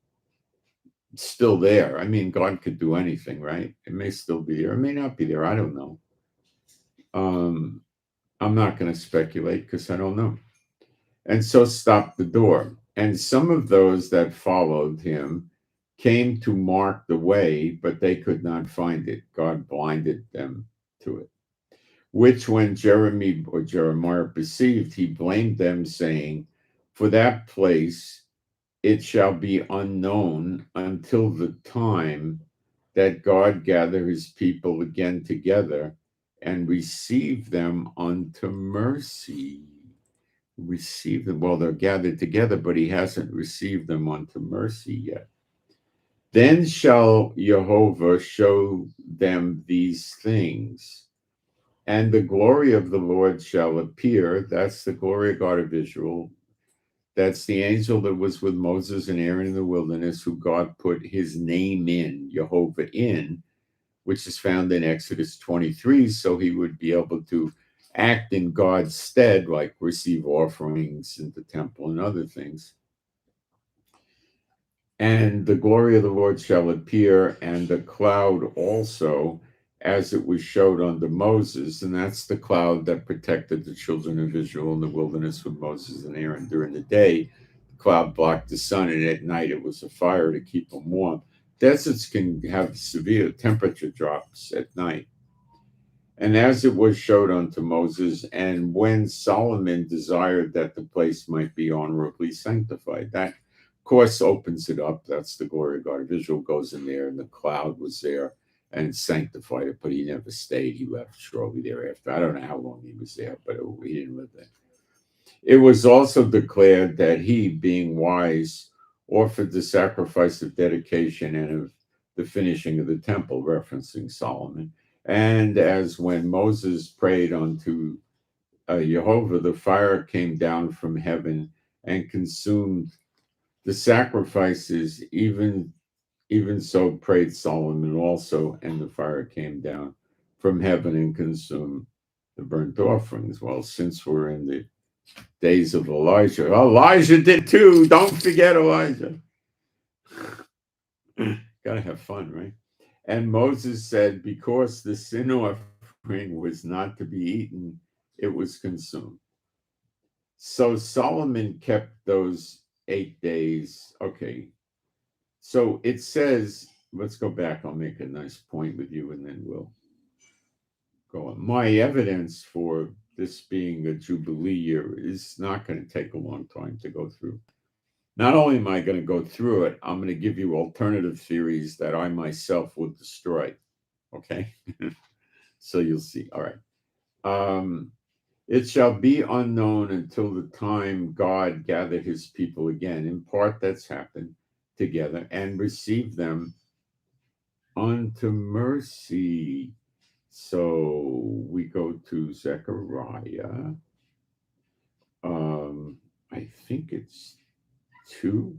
A: still there. I mean, God could do anything, right? It may still be there. It may not be there. I don't know. I'm not going to speculate because I don't know. And so stopped the door. And some of those that followed him came to mark the way, but they could not find it. God blinded them to it. Which when Jeremiah perceived, he blamed them, saying, for that place it shall be unknown until the time that God gather his people again together and receive them unto mercy. Receive them. Well, they're gathered together, but he hasn't received them unto mercy yet. Then shall Jehovah show them these things, and the glory of the Lord shall appear. That's the glory of God of Israel. That's the angel that was with Moses and Aaron in the wilderness, who God put his name in, Jehovah in, which is found in Exodus 23, so he would be able to act in God's stead, like receive offerings in the temple and other things. And the glory of the Lord shall appear, and the cloud also, as it was showed unto Moses. And that's the cloud that protected the children of Israel in the wilderness with Moses and Aaron. During the day, the cloud blocked the sun, and at night it was a fire to keep them warm. Deserts can have severe temperature drops at night. And as it was showed unto Moses, and when Solomon desired that the place might be honorably sanctified, that of course opens it up. That's the glory of God of Israel goes in there, and the cloud was there and sanctified it, but he never stayed. He left shortly thereafter. I don't know how long he was there, but he didn't live there. It was also declared that he, being wise, offered the sacrifice of dedication and of the finishing of the temple, referencing Solomon. And as when Moses prayed unto Jehovah, the fire came down from heaven and consumed the sacrifices, even so prayed Solomon also, and the fire came down from heaven and consumed the burnt offerings. Well, since we're in the days of Elijah did too. Don't forget Elijah. Gotta have fun, right? And Moses said, because the sin offering was not to be eaten, it was consumed. So Solomon kept those 8 days. Okay. So it says, let's go back. I'll make a nice point with you and then we'll go on. My evidence for this being a Jubilee year is not going to take a long time to go through. Not only am I going to go through it, I'm going to give you alternative theories that I myself will destroy. Okay? So you'll see. All right. It shall be unknown until the time God gather his people again. In part, that's happened together and receive them unto mercy. So we go to Zechariah. I think it's 2.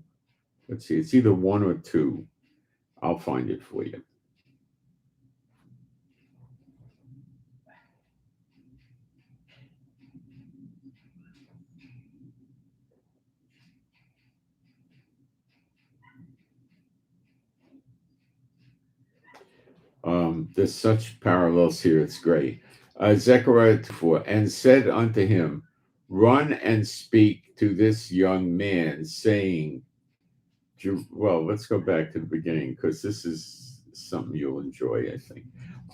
A: Let's see, it's either 1 or 2. I'll find it for you. There's such parallels here. It's great. Zechariah 2:4, and said unto him, run and speak to this young man, saying, well, let's go back to the beginning because this is something you'll enjoy, I think.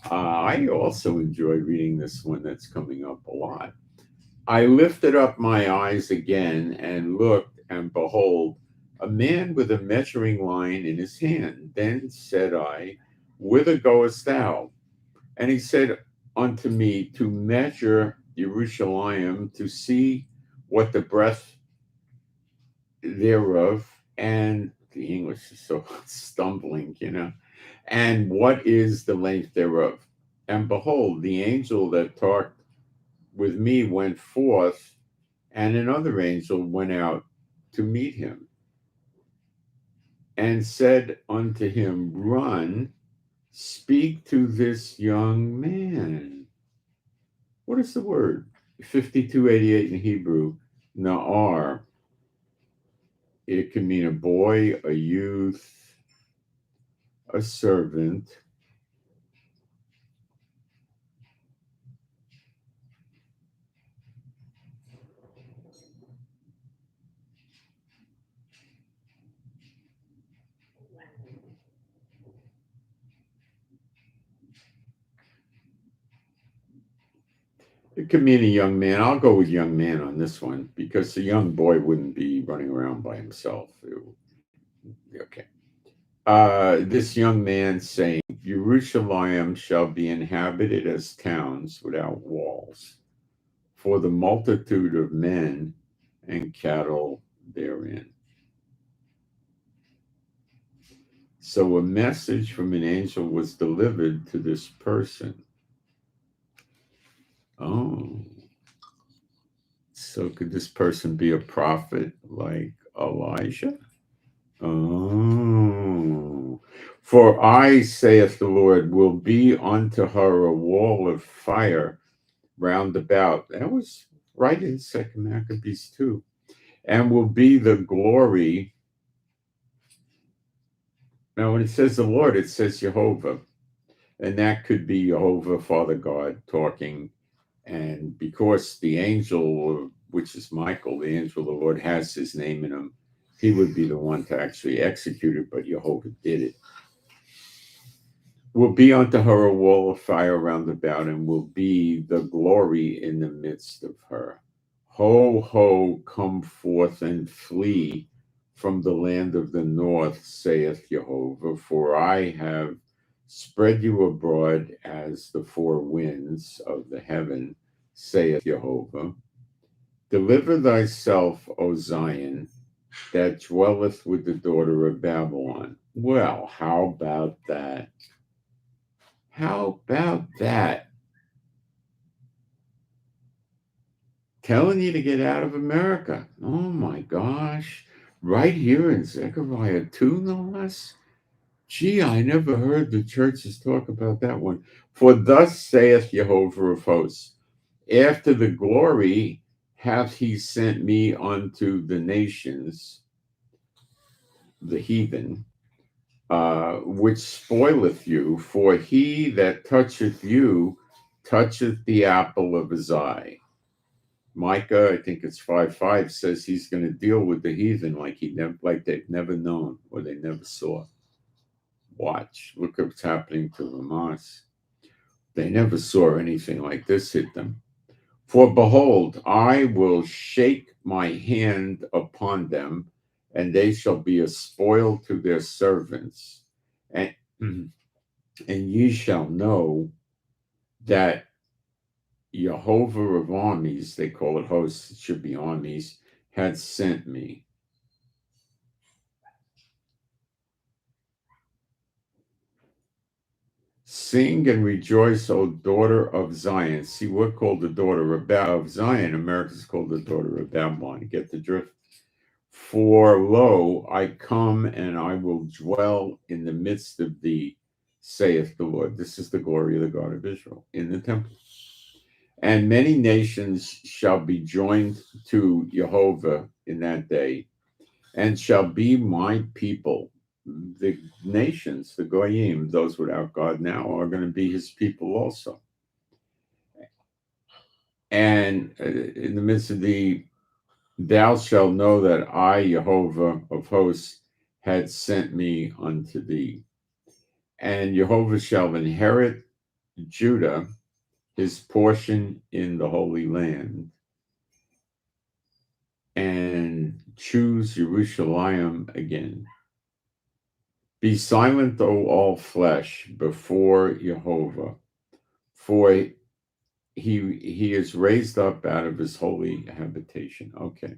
A: I also enjoy reading this one that's coming up a lot. I lifted up my eyes again and looked, and behold, a man with a measuring line in his hand. Then said I, Whither goest thou? And he said unto me, To measure Jerusalem, to see what the breadth thereof, and the English is so stumbling, and what is the length thereof. And behold, the angel that talked with me went forth, and another angel went out to meet him, and said unto him, Run, speak to this young man. What is the word? 5288 in Hebrew, Na'ar. It can mean a boy, a youth, a servant. It could mean a young man. I'll go with young man on this one because a young boy wouldn't be running around by himself. Okay. This young man saying, Jerusalem shall be inhabited as towns without walls, for the multitude of men and cattle therein. So a message from an angel was delivered to this person. Oh, so could this person be a prophet like Elijah? Oh, for I, saith the Lord, will be unto her a wall of fire round about. That was right in Second Maccabees 2. And will be the glory. Now, when it says the Lord, it says Jehovah. And that could be Jehovah, Father God, talking. And because the angel, which is Michael, the angel of the Lord, has his name in him, he would be the one to actually execute it, but Jehovah did it. Will be unto her a wall of fire round about, and will be the glory in the midst of her. Ho, ho, come forth and flee from the land of the north, saith Jehovah, for I have spread you abroad as the four winds of the heaven, saith Jehovah. Deliver thyself, O Zion, that dwelleth with the daughter of Babylon. Well, how about that? How about that? Telling you to get out of America. Oh my gosh. Right here in Zechariah 2, no less. Gee, I never heard the churches talk about that one. For thus saith Jehovah of hosts, after the glory hath he sent me unto the nations, the heathen, which spoileth you, for he that toucheth you toucheth the apple of his eye. Micah, I think it's 5:5, says he's going to deal with the heathen like they've never known or they never saw. Watch, look what's happening to Hamas. They never saw anything like this hit them. For behold, I will shake my hand upon them, and they shall be a spoil to their servants. And, and ye shall know that Jehovah of armies, they call it hosts, it should be armies, had sent me. Sing and rejoice, O daughter of Zion. See, we're called the daughter of Zion. America's called the daughter of Babylon. Get the drift? For lo, I come and I will dwell in the midst of thee, saith the Lord. This is the glory of the God of Israel in the temple. And many nations shall be joined to Jehovah in that day, and shall be my people. The nations, the Goyim, those without God now, are going to be his people also. And in the midst of thou shalt know that I, Jehovah of hosts, had sent me unto thee. And Jehovah shall inherit Judah, his portion in the Holy Land. and choose Jerusalem again. Be silent, O all flesh, before Jehovah, for he is raised up out of his holy habitation. Okay.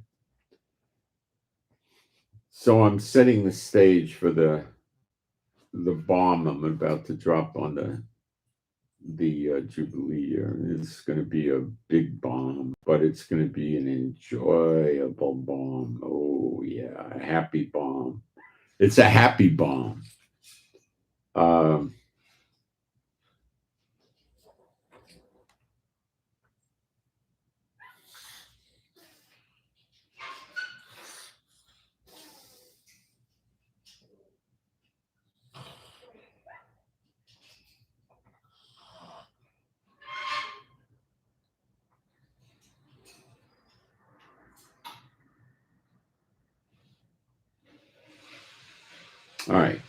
A: So I'm setting the stage for the bomb I'm about to drop on the Jubilee year. It's going to be a big bomb, but it's going to be an enjoyable bomb. Oh yeah, a happy bomb. It's a happy bomb. Um, all right.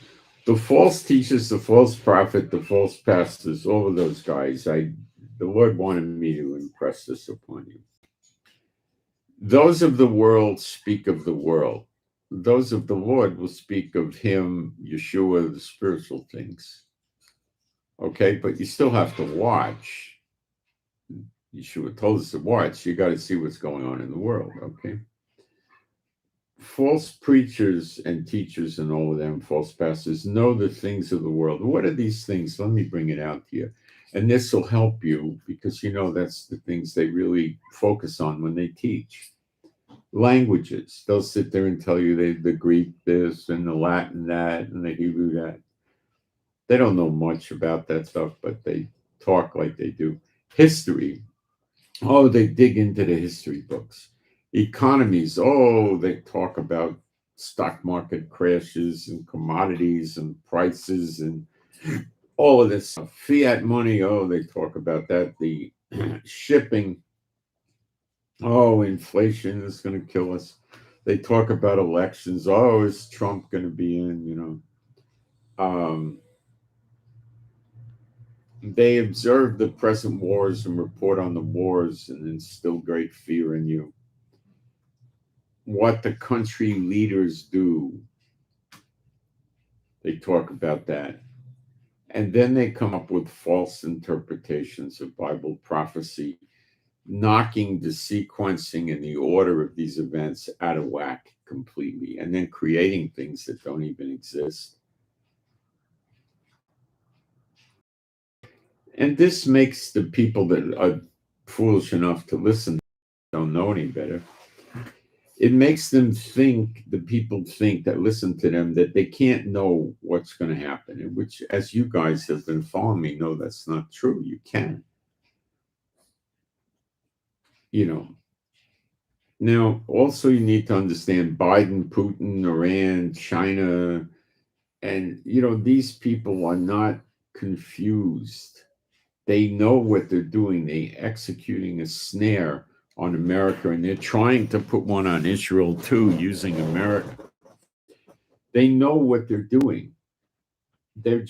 A: The false teachers, the false prophet, the false pastors, all of those guys, the Lord wanted me to impress this upon you. Those of the world speak of the world. Those of the Lord will speak of him, Yeshua, the spiritual things. Okay, but you still have to watch. Yeshua told us to watch. You got to see what's going on in the world, okay? False preachers and teachers and all of them, false pastors, know the things of the world. What are these things? Let me bring it out to you. And this will help you because that's the things they really focus on when they teach. Languages. They'll sit there and tell you the Greek this and the Latin that and the Hebrew that. They don't know much about that stuff, but they talk like they do. History. Oh, they dig into the history books. Economies. Oh, they talk about stock market crashes and commodities and prices and all of this stuff. Fiat money. Oh, they talk about that. The shipping. Oh, inflation is going to kill us. They talk about elections. Oh, is Trump going to be in? They observe the present wars and report on the wars and instill great fear in you. What the country leaders do, they talk about that. And then they come up with false interpretations of Bible prophecy, knocking the sequencing and the order of these events out of whack completely, and then creating things that don't even exist. And this makes the people that are foolish enough to listen, don't know any better. It makes them think, the people think that listen to them, that they can't know what's going to happen, which, as you guys have been following me, know that's not true. You can. Now, also, you need to understand Biden, Putin, Iran, China, and, these people are not confused. They know what they're doing. They're executing a snare on America, and they're trying to put one on Israel too, using America. They know what they're doing. They're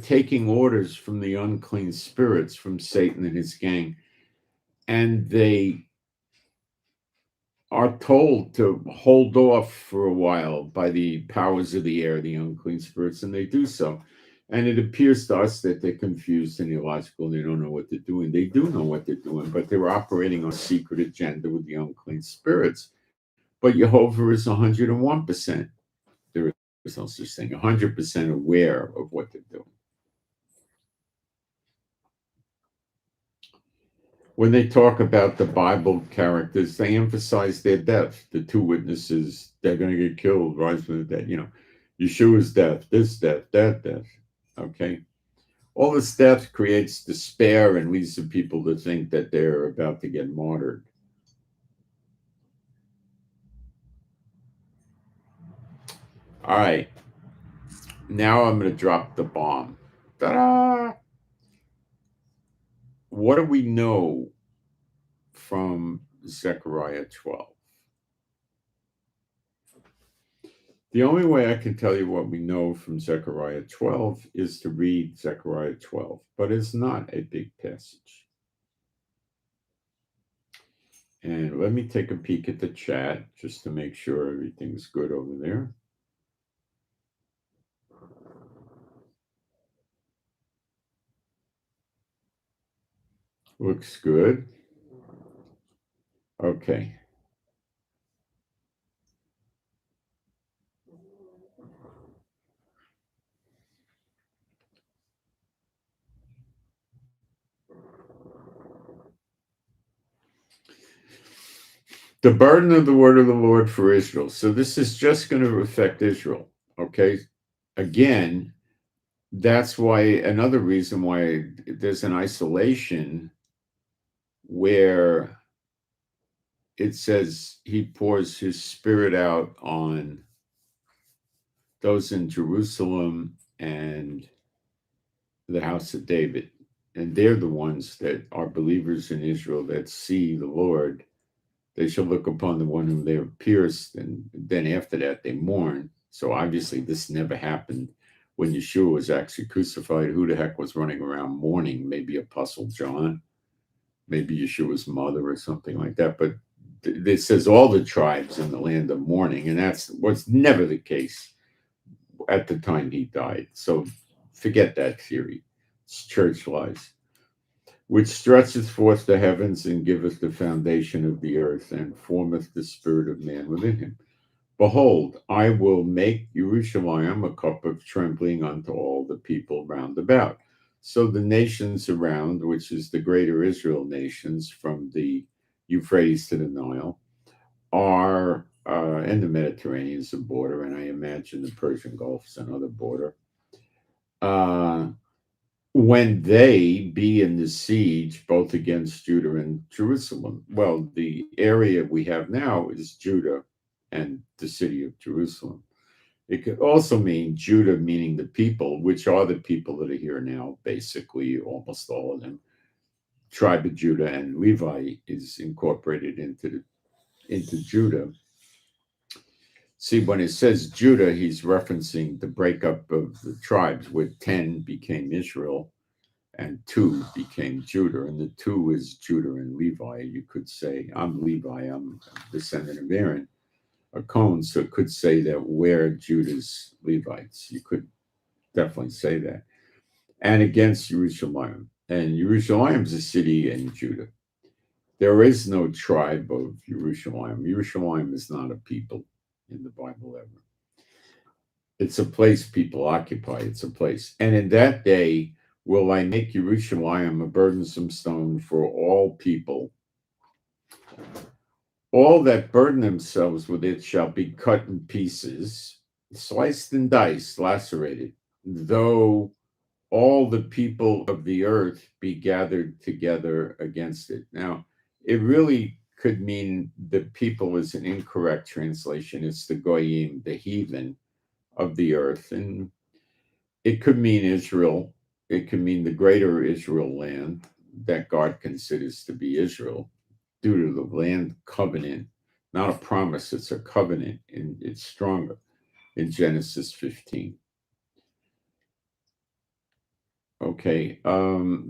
A: taking orders from the unclean spirits, from Satan and his gang, and they are told to hold off for a while by the powers of the air, the unclean spirits, and they do so. And it appears to us that they're confused and illogical and they don't know what they're doing. They do know what they're doing, but they're operating on a secret agenda with the unclean spirits. But Jehovah is 101%. There is no such thing, 100% aware of what they're doing. When they talk about the Bible characters, they emphasize their death. The two witnesses, they're going to get killed, rise from the dead. Yeshua's death, this death, that death. Okay? All this death creates despair and leads the people to think that they're about to get martyred. All right. Now I'm going to drop the bomb. Ta-da! What do we know from Zechariah 12? The only way I can tell you what we know from Zechariah 12 is to read Zechariah 12, but it's not a big passage. And let me take a peek at the chat just to make sure everything's good over there. Looks good. Okay. The burden of the word of the Lord for Israel. So this is just going to affect Israel. Okay. Again, that's why another reason why there's an isolation where it says he pours his spirit out on those in Jerusalem and the house of David. And they're the ones that are believers in Israel that see the Lord. They shall look upon the one whom they have pierced, and then after that they mourn. So obviously this never happened when Yeshua was actually crucified. Who the heck was running around mourning? Maybe Apostle John, maybe Yeshua's mother or something like that. But it says all the tribes in the land of mourning, and that's was never the case at the time he died. So forget that theory. It's church lies. Which stretcheth forth the heavens and giveth the foundation of the earth and formeth the spirit of man within him. Behold, I will make Jerusalem a cup of trembling unto all the people round about. So the nations around, which is the greater Israel nations from the Euphrates to the Nile, are and the Mediterranean is a border, and I imagine the Persian Gulf is another border. When they be in the siege both against Judah and Jerusalem. Well, the area we have now is Judah and the city of Jerusalem. It could also mean Judah, meaning the people, which are the people that are here now, basically, almost all of them. Tribe of Judah and Levi is incorporated into Judah. See, when it says Judah, he's referencing the breakup of the tribes, where 10 became Israel and 2 became Judah, and the 2 is Judah and Levi. You could say, I'm Levi, I'm a descendant of Aaron, a Cohen, so it could say that we're Judah's Levites. You could definitely say that. And against Jerusalem. And Jerusalem is a city in Judah. There is no tribe of Jerusalem. Jerusalem is not a people in the Bible ever. It's a place people occupy. It's a place. And in that day, will I make Jerusalem a burdensome stone for all people. All that burden themselves with it shall be cut in pieces, sliced and diced, lacerated, though all the people of the earth be gathered together against it. Now, it really could mean the people is an incorrect translation. It's the goyim, the heathen of the earth. And it could mean Israel. It could mean the greater Israel land that God considers to be Israel due to the land covenant, not a promise, it's a covenant, and it's stronger in Genesis 15. Okay,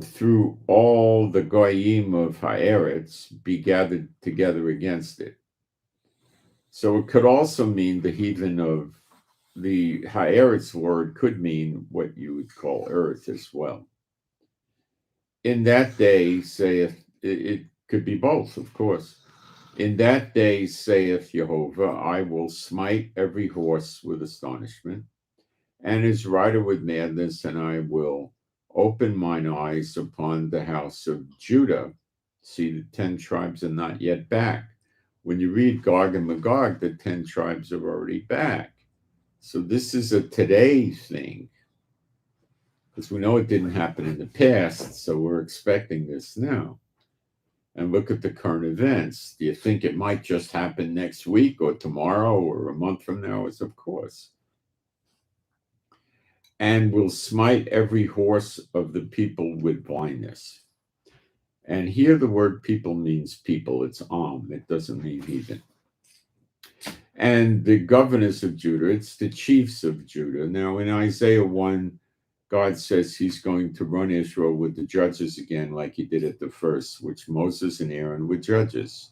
A: through all the goyim of Haaretz be gathered together against it. So it could also mean the heathen of the Haaretz word could mean what you would call earth as well. In that day, saith, it could be both, of course. In that day, saith Jehovah, I will smite every horse with astonishment, and his rider with madness, and I will open mine eyes upon the house of Judah. See, the 10 tribes are not yet back. When you read Gog and Magog, the 10 tribes are already back. So this is a today thing, because we know it didn't happen in the past, so we're expecting this now. And look at the current events. Do you think it might just happen next week or tomorrow or a month from now? It's of course. And will smite every horse of the people with blindness. And here the word people means people. It's it doesn't mean heathen. And the governors of Judah, it's the chiefs of Judah. Now in Isaiah 1, God says he's going to run Israel with the judges again, like he did at the first, which Moses and Aaron were judges.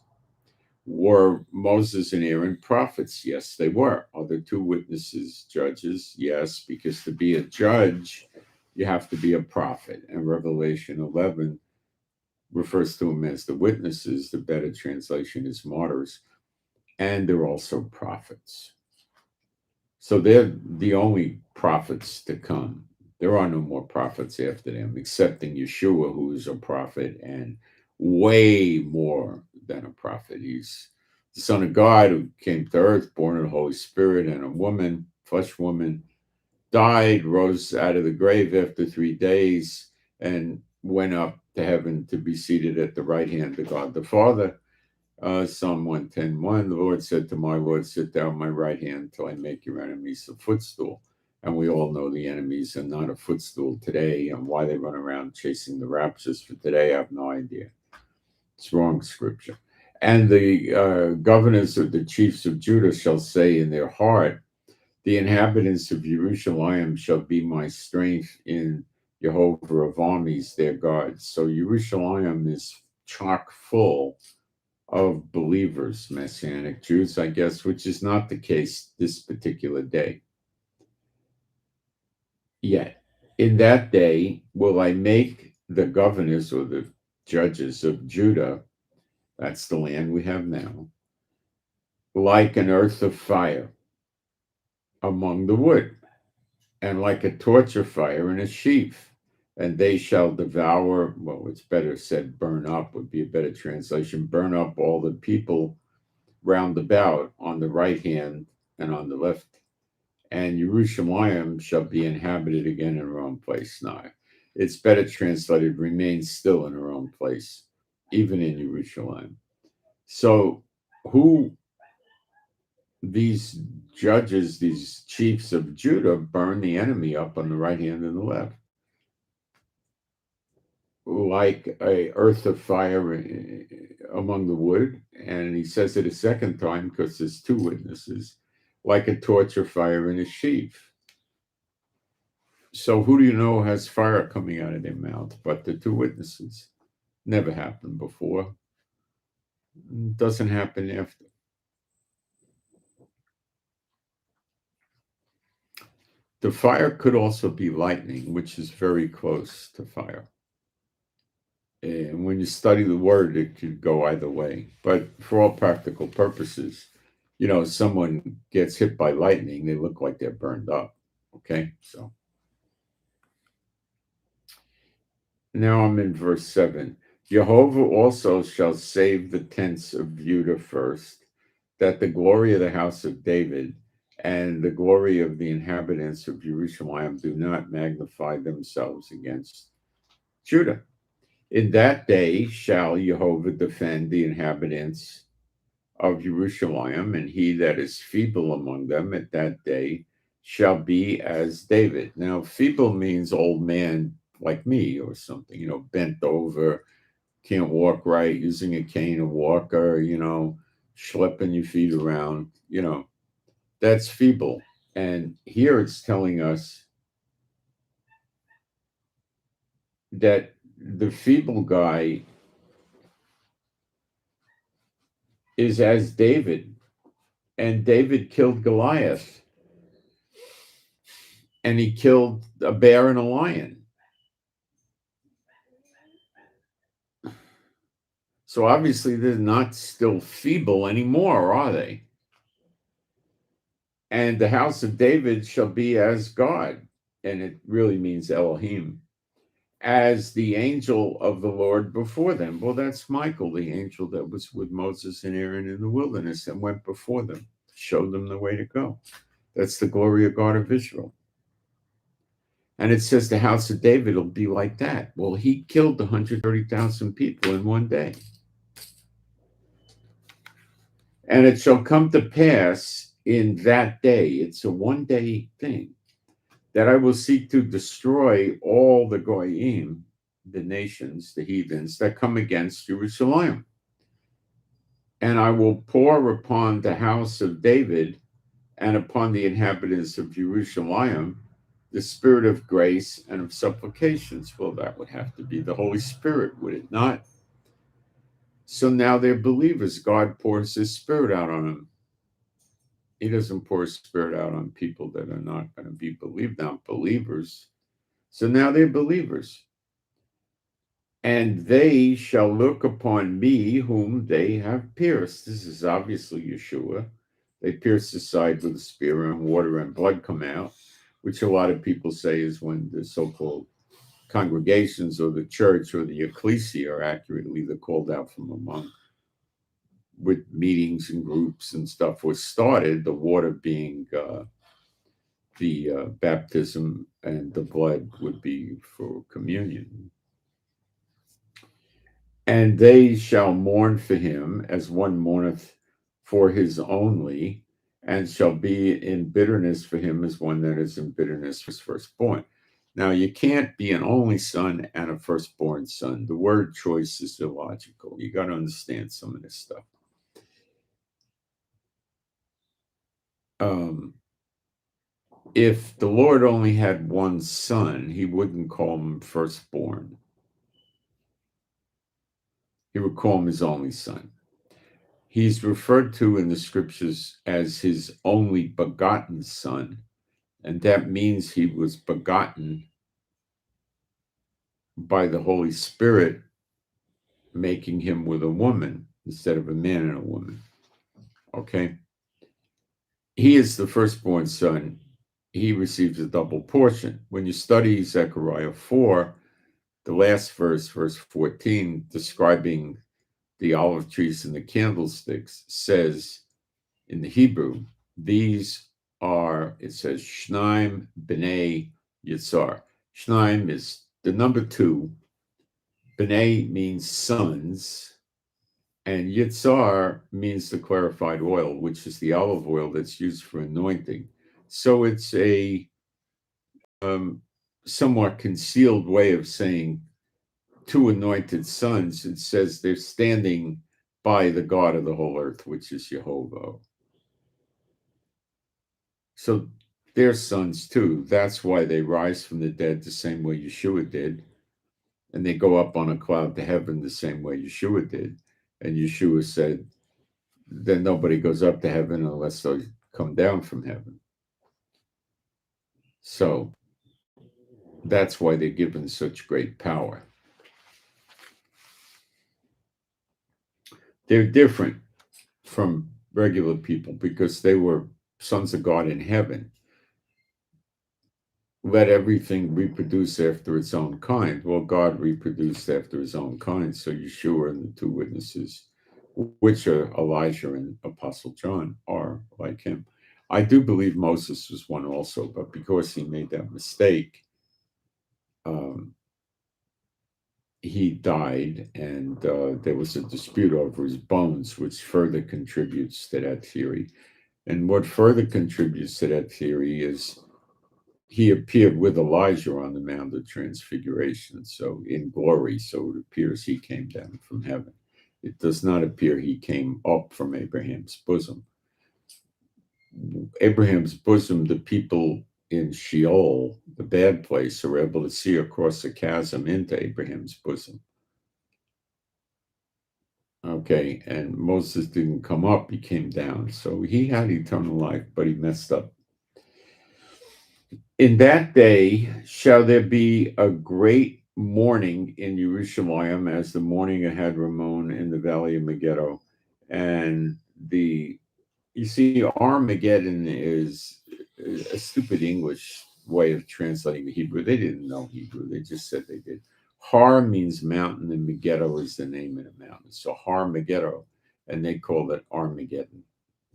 A: Were Moses and Aaron prophets? Yes, they were. Are there two witnesses judges? Yes, because to be a judge, you have to be a prophet. And Revelation 11 refers to them as the witnesses. The better translation is martyrs. And they're also prophets. So they're the only prophets to come. There are no more prophets after them, excepting Yeshua, who is a prophet and way more than a prophet. He's the Son of God who came to earth, born of the Holy Spirit and a woman, flesh woman, died, rose out of the grave after 3 days, and went up to heaven to be seated at the right hand of God the Father. Psalm 110:1, the Lord said to my Lord, sit down at my right hand till I make your enemies a footstool. And we all know the enemies are not a footstool today, and why they run around chasing the raptures for today, I have no idea. It's wrong scripture. And the governors of the chiefs of Judah shall say in their heart, the inhabitants of Jerusalem shall be my strength in Jehovah of armies, their God. So Jerusalem is chock full of believers, Messianic Jews, I guess, which is not the case this particular day. Yet, in that day, will I make the governors or the judges of Judah, that's the land we have now, like an earth of fire among the wood, and like a torch of fire in a sheaf. And they shall devour, well, it's better said burn up, would be a better translation, burn up all the people round about on the right hand and on the left. And Jerusalem shall be inhabited again in her own place. Now, it's better translated, remain still in her own place, even in Jerusalem. So, who these judges, these chiefs of Judah, burn the enemy up on the right hand and the left, like a earth of fire among the wood. And he says it a second time because there's two witnesses, like a torch of fire in a sheaf. So who do you know has fire coming out of their mouth but the two witnesses? Never happened before. Doesn't happen after. The fire could also be lightning, which is very close to fire. And when you study the word, it could go either way. But for all practical purposes, someone gets hit by lightning, they look like they're burned up. Okay, so now I'm in verse 7. Jehovah also shall save the tents of Judah first, that the glory of the house of David and the glory of the inhabitants of Jerusalem do not magnify themselves against Judah. In that day shall Jehovah defend the inhabitants of Jerusalem, and he that is feeble among them at that day shall be as David. Now, feeble means old man like me or something, bent over, can't walk right, using a cane, a walker, schlepping your feet around, that's feeble. And here it's telling us that the feeble guy is as David, and David killed Goliath, and he killed a bear and a lion. So obviously they're not still feeble anymore, are they? And the house of David shall be as God, and it really means Elohim, as the angel of the Lord before them. Well, that's Michael, the angel that was with Moses and Aaron in the wilderness and went before them, showed them the way to go. That's the glory of God of Israel. And it says the house of David will be like that. Well, he killed 130,000 people in one day. And it shall come to pass in that day, it's a one-day thing, that I will seek to destroy all the goyim, the nations, the heathens, that come against Jerusalem. And I will pour upon the house of David and upon the inhabitants of Jerusalem the spirit of grace and of supplications. Well, that would have to be the Holy Spirit, would it not? So now they're believers. God pours his spirit out on them. He doesn't pour his spirit out on people that are not going to be not believers. So now they're believers. And they shall look upon me whom they have pierced. This is obviously Yeshua. They pierced his side with a spear, and water and blood come out, which a lot of people say is when the so-called congregations or the church or the ecclesia are accurately they're called out from among, with meetings and groups and stuff was started, the water being the baptism and the blood would be for communion. And they shall mourn for him as one mourneth for his only, and shall be in bitterness for him as one that is in bitterness for his firstborn. Now, you can't be an only son and a firstborn son. The word choice is illogical. You got to understand some of this stuff. If the Lord only had one son, he wouldn't call him firstborn. He would call him his only son. He's referred to in the scriptures as his only begotten son, and that means he was begotten by the Holy Spirit, making him with a woman instead of a man and a woman. Okay? He is the firstborn son. He receives a double portion. When you study Zechariah 4, the last verse, verse 14, describing the olive trees and the candlesticks, says in the Hebrew, these are, it says, Shnaim B'nai Yitzhar. Shnaim is the number 2. B'nai means sons. And Yitzhar means the clarified oil, which is the olive oil that's used for anointing. So it's a somewhat concealed way of saying 2 anointed sons. It says they're standing by the God of the whole earth, which is Jehovah. So they're sons too. That's why they rise from the dead the same way Yeshua did. And they go up on a cloud to heaven the same way Yeshua did. And Yeshua said, then nobody goes up to heaven unless they come down from heaven. So that's why they're given such great power. They're different from regular people because they were sons of God in heaven. Let everything reproduce after its own kind. Well, God reproduced after his own kind. So Yeshua and the 2 witnesses, which are Elijah and Apostle John, are like him. I do believe Moses was one also, but because he made that mistake, he died, and there was a dispute over his bones, which further contributes to that theory. And what further contributes to that theory is he appeared with Elijah on the Mount of Transfiguration, so in glory. So it appears he came down from heaven. It does not appear he came up from Abraham's bosom. Abraham's bosom, the people in Sheol, the bad place, are able to see across the chasm into Abraham's bosom. Okay, and Moses didn't come up, he came down. So he had eternal life, but he messed up. In that day shall there be a great mourning in Jerusalem, as the mourning of Hadramon in the valley of Megiddo. And you see, Armageddon is a stupid English way of translating the Hebrew. They didn't know Hebrew, they just said they did. Har means mountain, and Megiddo is the name of the mountain. So Har Megiddo, and they called it Armageddon.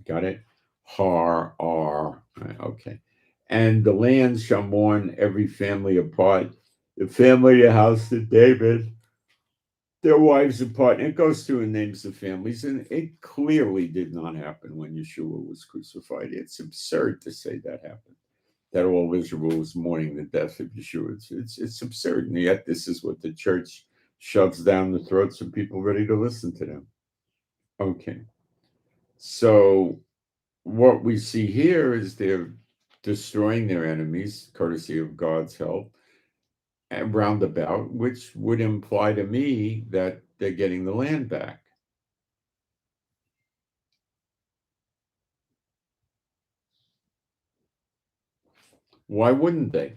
A: Got it? Har, R. Okay. And the land shall mourn every family apart. The family of the house of David, their wives apart. And it goes through and names the families. And it clearly did not happen when Yeshua was crucified. It's absurd to say that happened, that all Israel was mourning the death of Yeshua. It's absurd. And yet this is what the church shoves down the throats of people ready to listen to them. Okay. So what we see here is they're destroying their enemies, courtesy of God's help, and roundabout, which would imply to me that they're getting the land back. Why wouldn't they?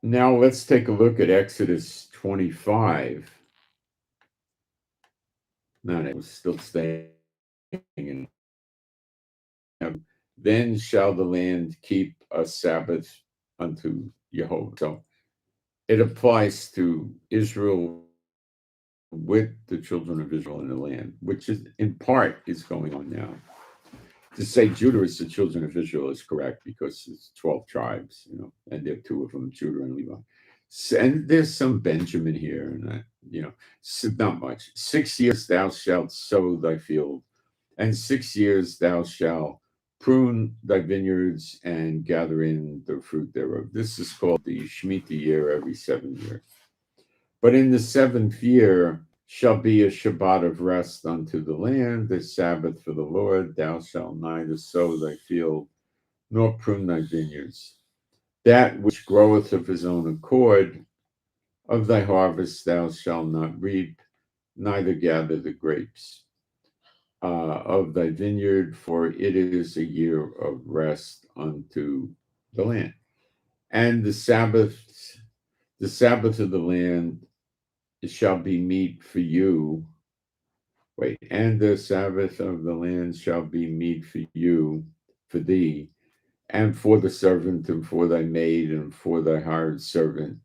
A: Now let's take a look at Exodus 25. No, it was still staying in. Then shall the land keep a Sabbath unto Jehovah. So it applies to Israel with the children of Israel in the land, which is in part is going on now. To say Judah is the children of Israel is correct because it's 12 tribes, and there are two of them, Judah and Levi. And there's some Benjamin here, and that, not much. 6 years thou shalt sow thy field, and 6 years thou shalt prune thy vineyards and gather in the fruit thereof. This is called the Shemitah year every 7 years. But in the 7th year shall be a Shabbat of rest unto the land, the Sabbath for the Lord. Thou shalt neither sow thy field nor prune thy vineyards. That which groweth of his own accord, of thy harvest thou shalt not reap, neither gather the grapes of thy vineyard, for it is a year of rest unto the land. And the Sabbath of the land shall be meat for you. And the Sabbath of the land shall be meat for you, for thee, and for the servant, and for thy maid, and for thy hired servant,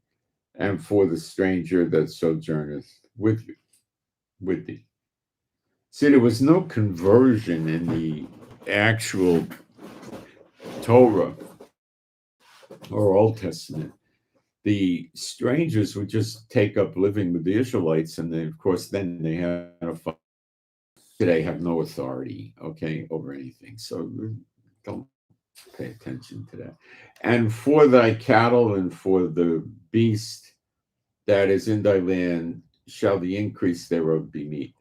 A: and for the stranger that sojourneth with thee. See, there was no conversion in the actual Torah or Old Testament. The strangers would just take up living with the Israelites, and then, of course, then they had a fight. Today have no authority, over anything. So don't pay attention to that. And for thy cattle and for the beast that is in thy land shall the increase thereof be meat.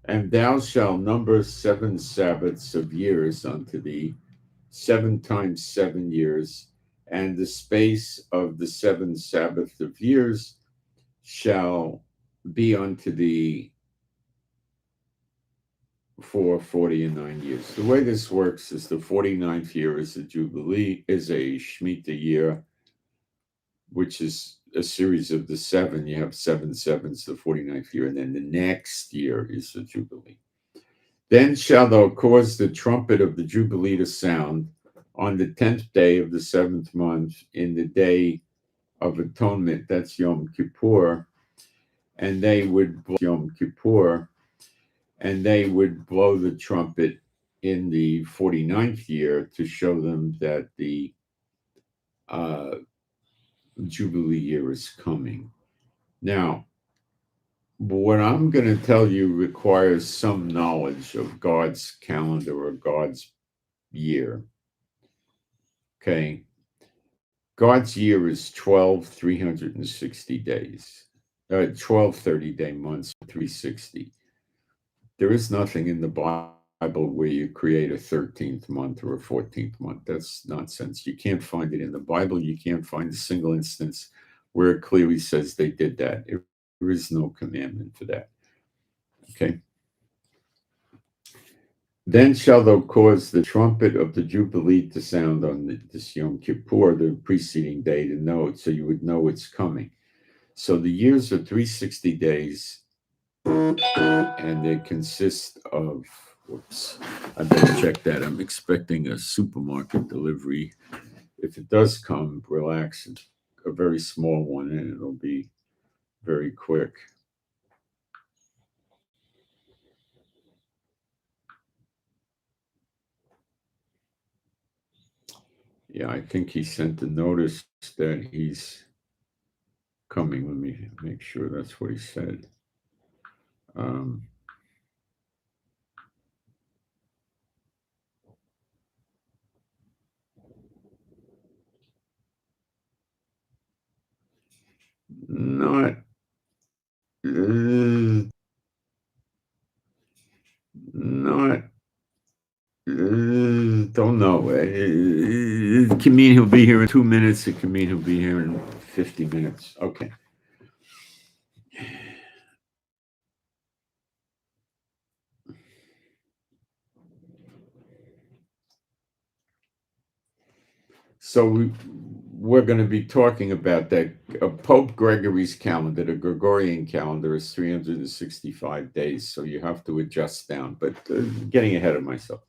A: And thou shalt number 7 Sabbaths of years unto thee, 7 times 7 years, and the space of the 7 Sabbaths of years shall be unto thee for 40 and 9 years. The way this works is the 49th year is a Jubilee, is a Shemitah year, which is a series of the 7. You have 7 sevens, the 49th year, and then the next year is the Jubilee. Then shalt thou cause the trumpet of the Jubilee to sound on the 10th day of the 7th month in the day of atonement. That's Yom Kippur. And they would blow Yom Kippur, and they would blow the trumpet in the 49th year to show them that the Jubilee year is coming. Now, what I'm going to tell you requires some knowledge of God's calendar or God's year. Okay. God's year is 12, 360 days, 12 30-day months, 360. There is nothing in the Bible where you create a 13th month or a 14th month. That's nonsense. You can't find it in the Bible. You can't find a single instance where it clearly says they did that. There is no commandment for that. Okay. Then shall thou cause the trumpet of the Jubilee to sound on this Yom Kippur, the preceding day, to know it, so you would know it's coming. So the years are 360 days, and they consist of, I better check that. I'm expecting a supermarket delivery. If it does come, relax. It's a very small one, and it'll be very quick. Yeah, I think he sent a notice that he's coming. Let me make sure that's what he said. Not, not, don't know. It can mean he'll be here in 2 minutes. It can mean he'll be here in 50 minutes. Okay. So we're going to be talking about that. Pope Gregory's calendar, the Gregorian calendar, is 365 days, so you have to adjust down. But getting ahead of myself.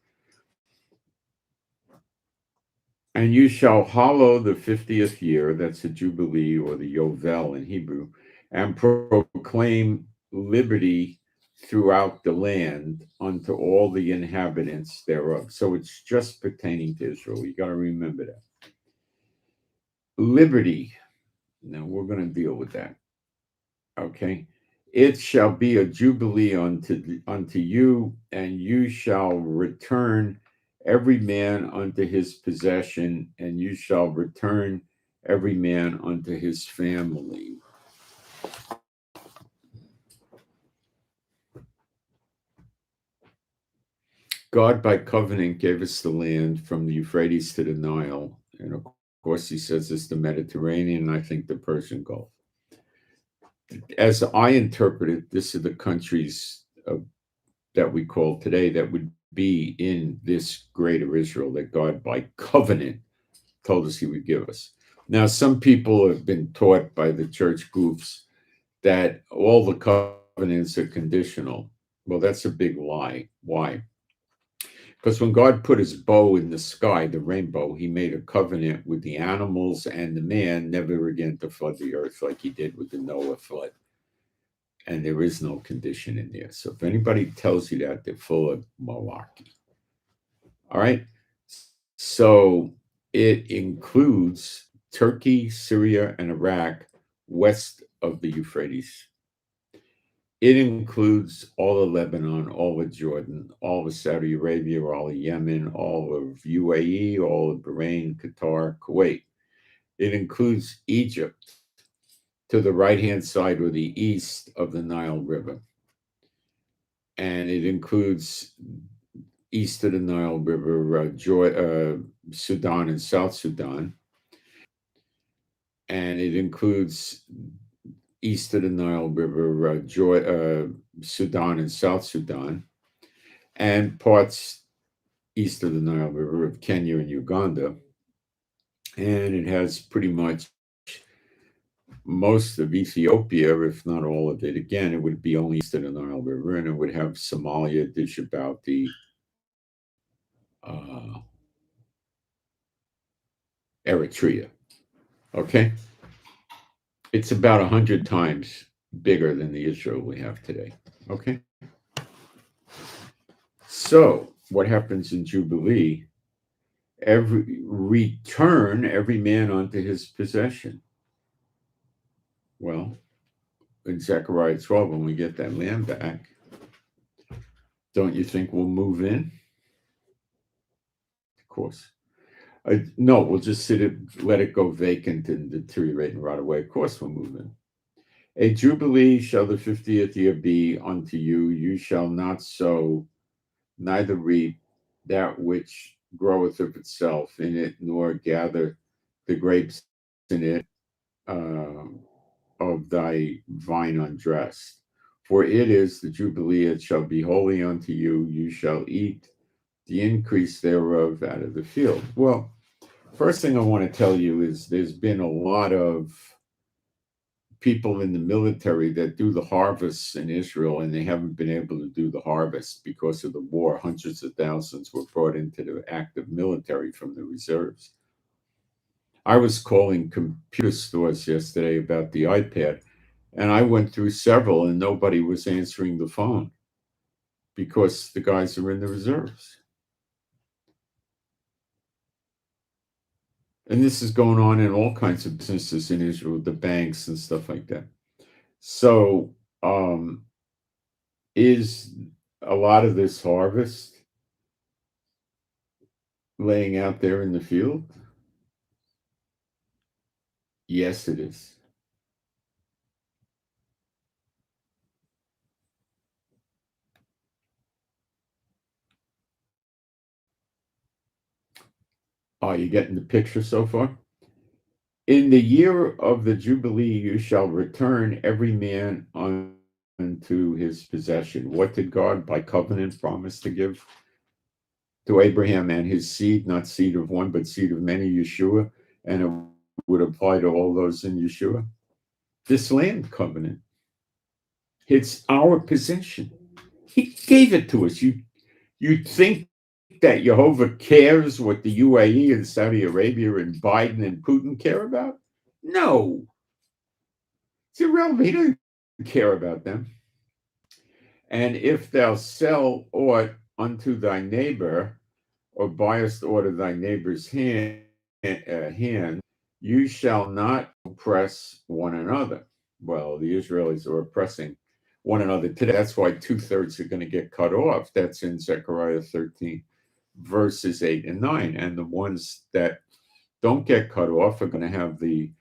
A: And you shall hallow the 50th year, that's a Jubilee or the Yovel in Hebrew, and proclaim liberty throughout the land unto all the inhabitants thereof. So it's just pertaining to Israel. You got to remember that. Liberty. Now we're going to deal with that. Okay. It shall be a jubilee unto you, and you shall return every man unto his possession, and you shall return every man unto his family. God by covenant gave us the land from the Euphrates to the Nile, and of course he says it's the Mediterranean, and I think the Persian Gulf. As I interpret it, this are the countries that we call today that would be in this greater Israel that God by covenant told us he would give us. Now, some people have been taught by the church goofs that all the covenants are conditional. Well, that's a big lie. Why? Because when God put his bow in the sky, the rainbow, he made a covenant with the animals and the man never again to flood the earth like he did with the Noah flood. And there is no condition in there. So if anybody tells you that, they're full of malarkey. All right. So it includes Turkey, Syria, and Iraq west of the Euphrates. It includes all of Lebanon, all of Jordan, all of Saudi Arabia, all of Yemen, all of UAE, all of Bahrain, Qatar, Kuwait. It includes Egypt to the right-hand side or the east of the Nile River. And it includes east of the Nile River, Sudan and South Sudan. And it includes east of the Nile River, Sudan and South Sudan, and parts east of the Nile River of Kenya and Uganda. And it has pretty much most of Ethiopia, if not all of it. Again, it would be only east of the Nile River, and it would have Somalia, Djibouti, Eritrea. Okay? It's about 100 times bigger than the Israel we have today. Okay? So, what happens in Jubilee? Return every man unto his possession. Well, in Zechariah 12, when we get that land back, don't you think we'll move in? Of course. No, we'll just let it go vacant and deteriorate and rot away. Of course, we'll move in. A jubilee shall the 50th year be unto you. You shall not sow, neither reap that which groweth of itself in it, nor gather the grapes in it of thy vine undressed. For it is the Jubilee, it shall be holy unto you. You shall eat the increase thereof out of the field. Well, first thing I want to tell you is there's been a lot of people in the military that do the harvests in Israel, and they haven't been able to do the harvest because of the war. Hundreds of thousands were brought into the active military from the reserves. I was calling computer stores yesterday about the iPad, and I went through several, and nobody was answering the phone because the guys are in the reserves. And this is going on in all kinds of businesses in Israel, the banks and stuff like that. So, is a lot of this harvest laying out there in the field? Yes, it is. Are you getting the picture so far? In the year of the Jubilee, you shall return every man unto his possession. What did God by covenant promise to give to Abraham and his seed, not seed of one, but seed of many, Yeshua, and it would apply to all those in Yeshua. This land covenant, it's our possession. He gave it to us. You think that Jehovah cares what the UAE and Saudi Arabia and Biden and Putin care about? No. It's irrelevant. He doesn't care about them. And if thou sell aught unto thy neighbor, or buyest aught of thy neighbor's hand, you shall not oppress one another. Well, the Israelis are oppressing one another today. That's why 2/3 are going to get cut off. That's in Zechariah 13, verses 8 and 9. And the ones that don't get cut off are going to have the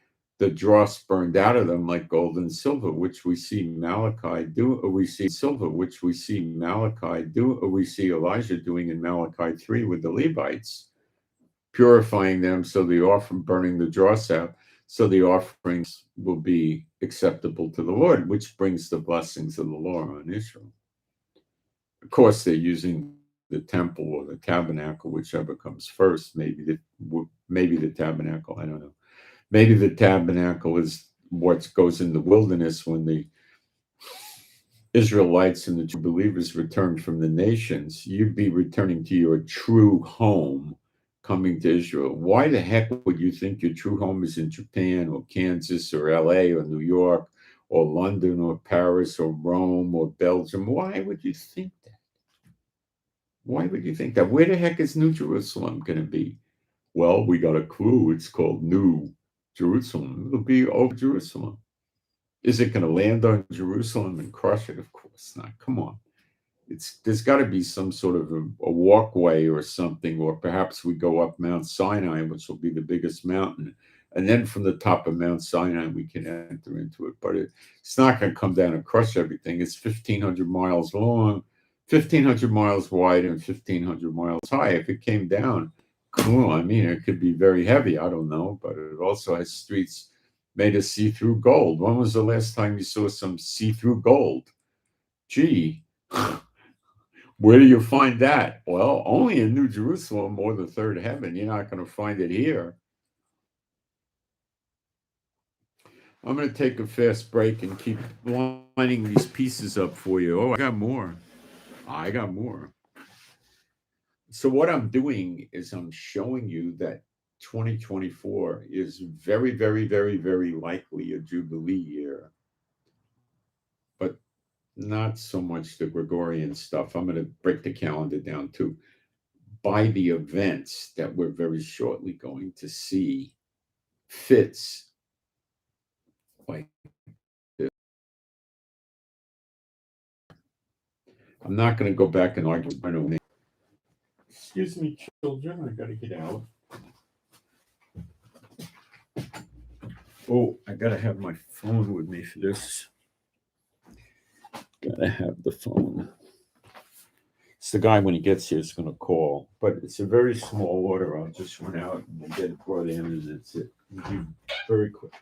A: dross burned out of them like gold and silver, which we see Malachi do. We see silver, which we see Malachi do. We see Elijah doing in Malachi 3 with the Levites, purifying them so the offering, burning the dross out, so the offerings will be acceptable to the Lord, which brings the blessings of the law on Israel. Of course, they're using the temple or the tabernacle, whichever comes first. Maybe the tabernacle, I don't know. Maybe the tabernacle is what goes in the wilderness when the Israelites and the true believers return from the nations. You'd be returning to your true home, coming to Israel. Why the heck would you think your true home is in Japan or Kansas or LA or New York or London or Paris or Rome or Belgium? Why would you think that? Why would you think that? Where the heck is New Jerusalem going to be? Well, we got a clue. It's called New Jerusalem. It'll be over Jerusalem. Is it going to land on Jerusalem and crush it? Of course not. Come on. There's got to be some sort of a walkway or something, or perhaps we go up Mount Sinai, which will be the biggest mountain, and then from the top of Mount Sinai we can enter into it. But it's not going to come down and crush everything. It's 1,500 miles long, 1,500 miles wide, and 1,500 miles high. If it came down, cool. I mean, it could be very heavy. I don't know, but it also has streets made of see-through gold. When was the last time you saw some see-through gold? Gee. Where do you find that? Well, only in New Jerusalem or the third heaven. You're not going to find it here. I'm going to take a fast break and keep lining these pieces up for you. Oh, I got more. So what I'm doing is I'm showing you that 2024 is very, very, very, very likely a Jubilee year. But not so much the Gregorian stuff. I'm going to break the calendar down too by the events that we're very shortly going to see fits like this. I'm not going to go back and argue with my own name. Excuse me, children, I got to get out. Oh, I got to have my phone with me for this. Got to have the phone. It's the guy when he gets here is going to call, but it's a very small order. I'll just run out and we'll get it brought in, and that's it. It'll be very quick.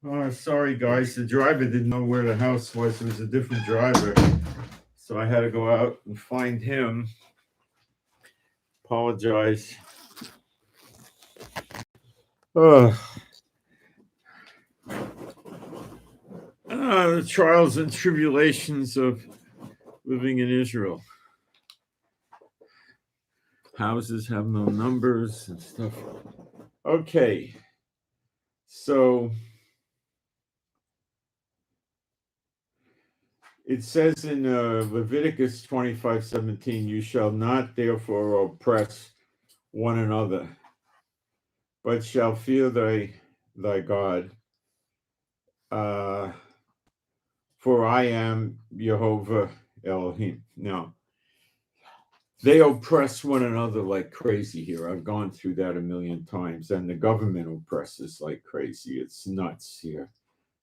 A: Oh, sorry, guys. The driver didn't know where the house was. It was a different driver. So I had to go out and find him. Apologize. The trials and tribulations of living in Israel. Houses have no numbers and stuff. Okay. So it says in Leviticus 25:17, you shall not therefore oppress one another, but shall fear thy God. For I am Jehovah Elohim. Now, they oppress one another like crazy here. I've gone through that a million times, and the government oppresses like crazy. It's nuts here.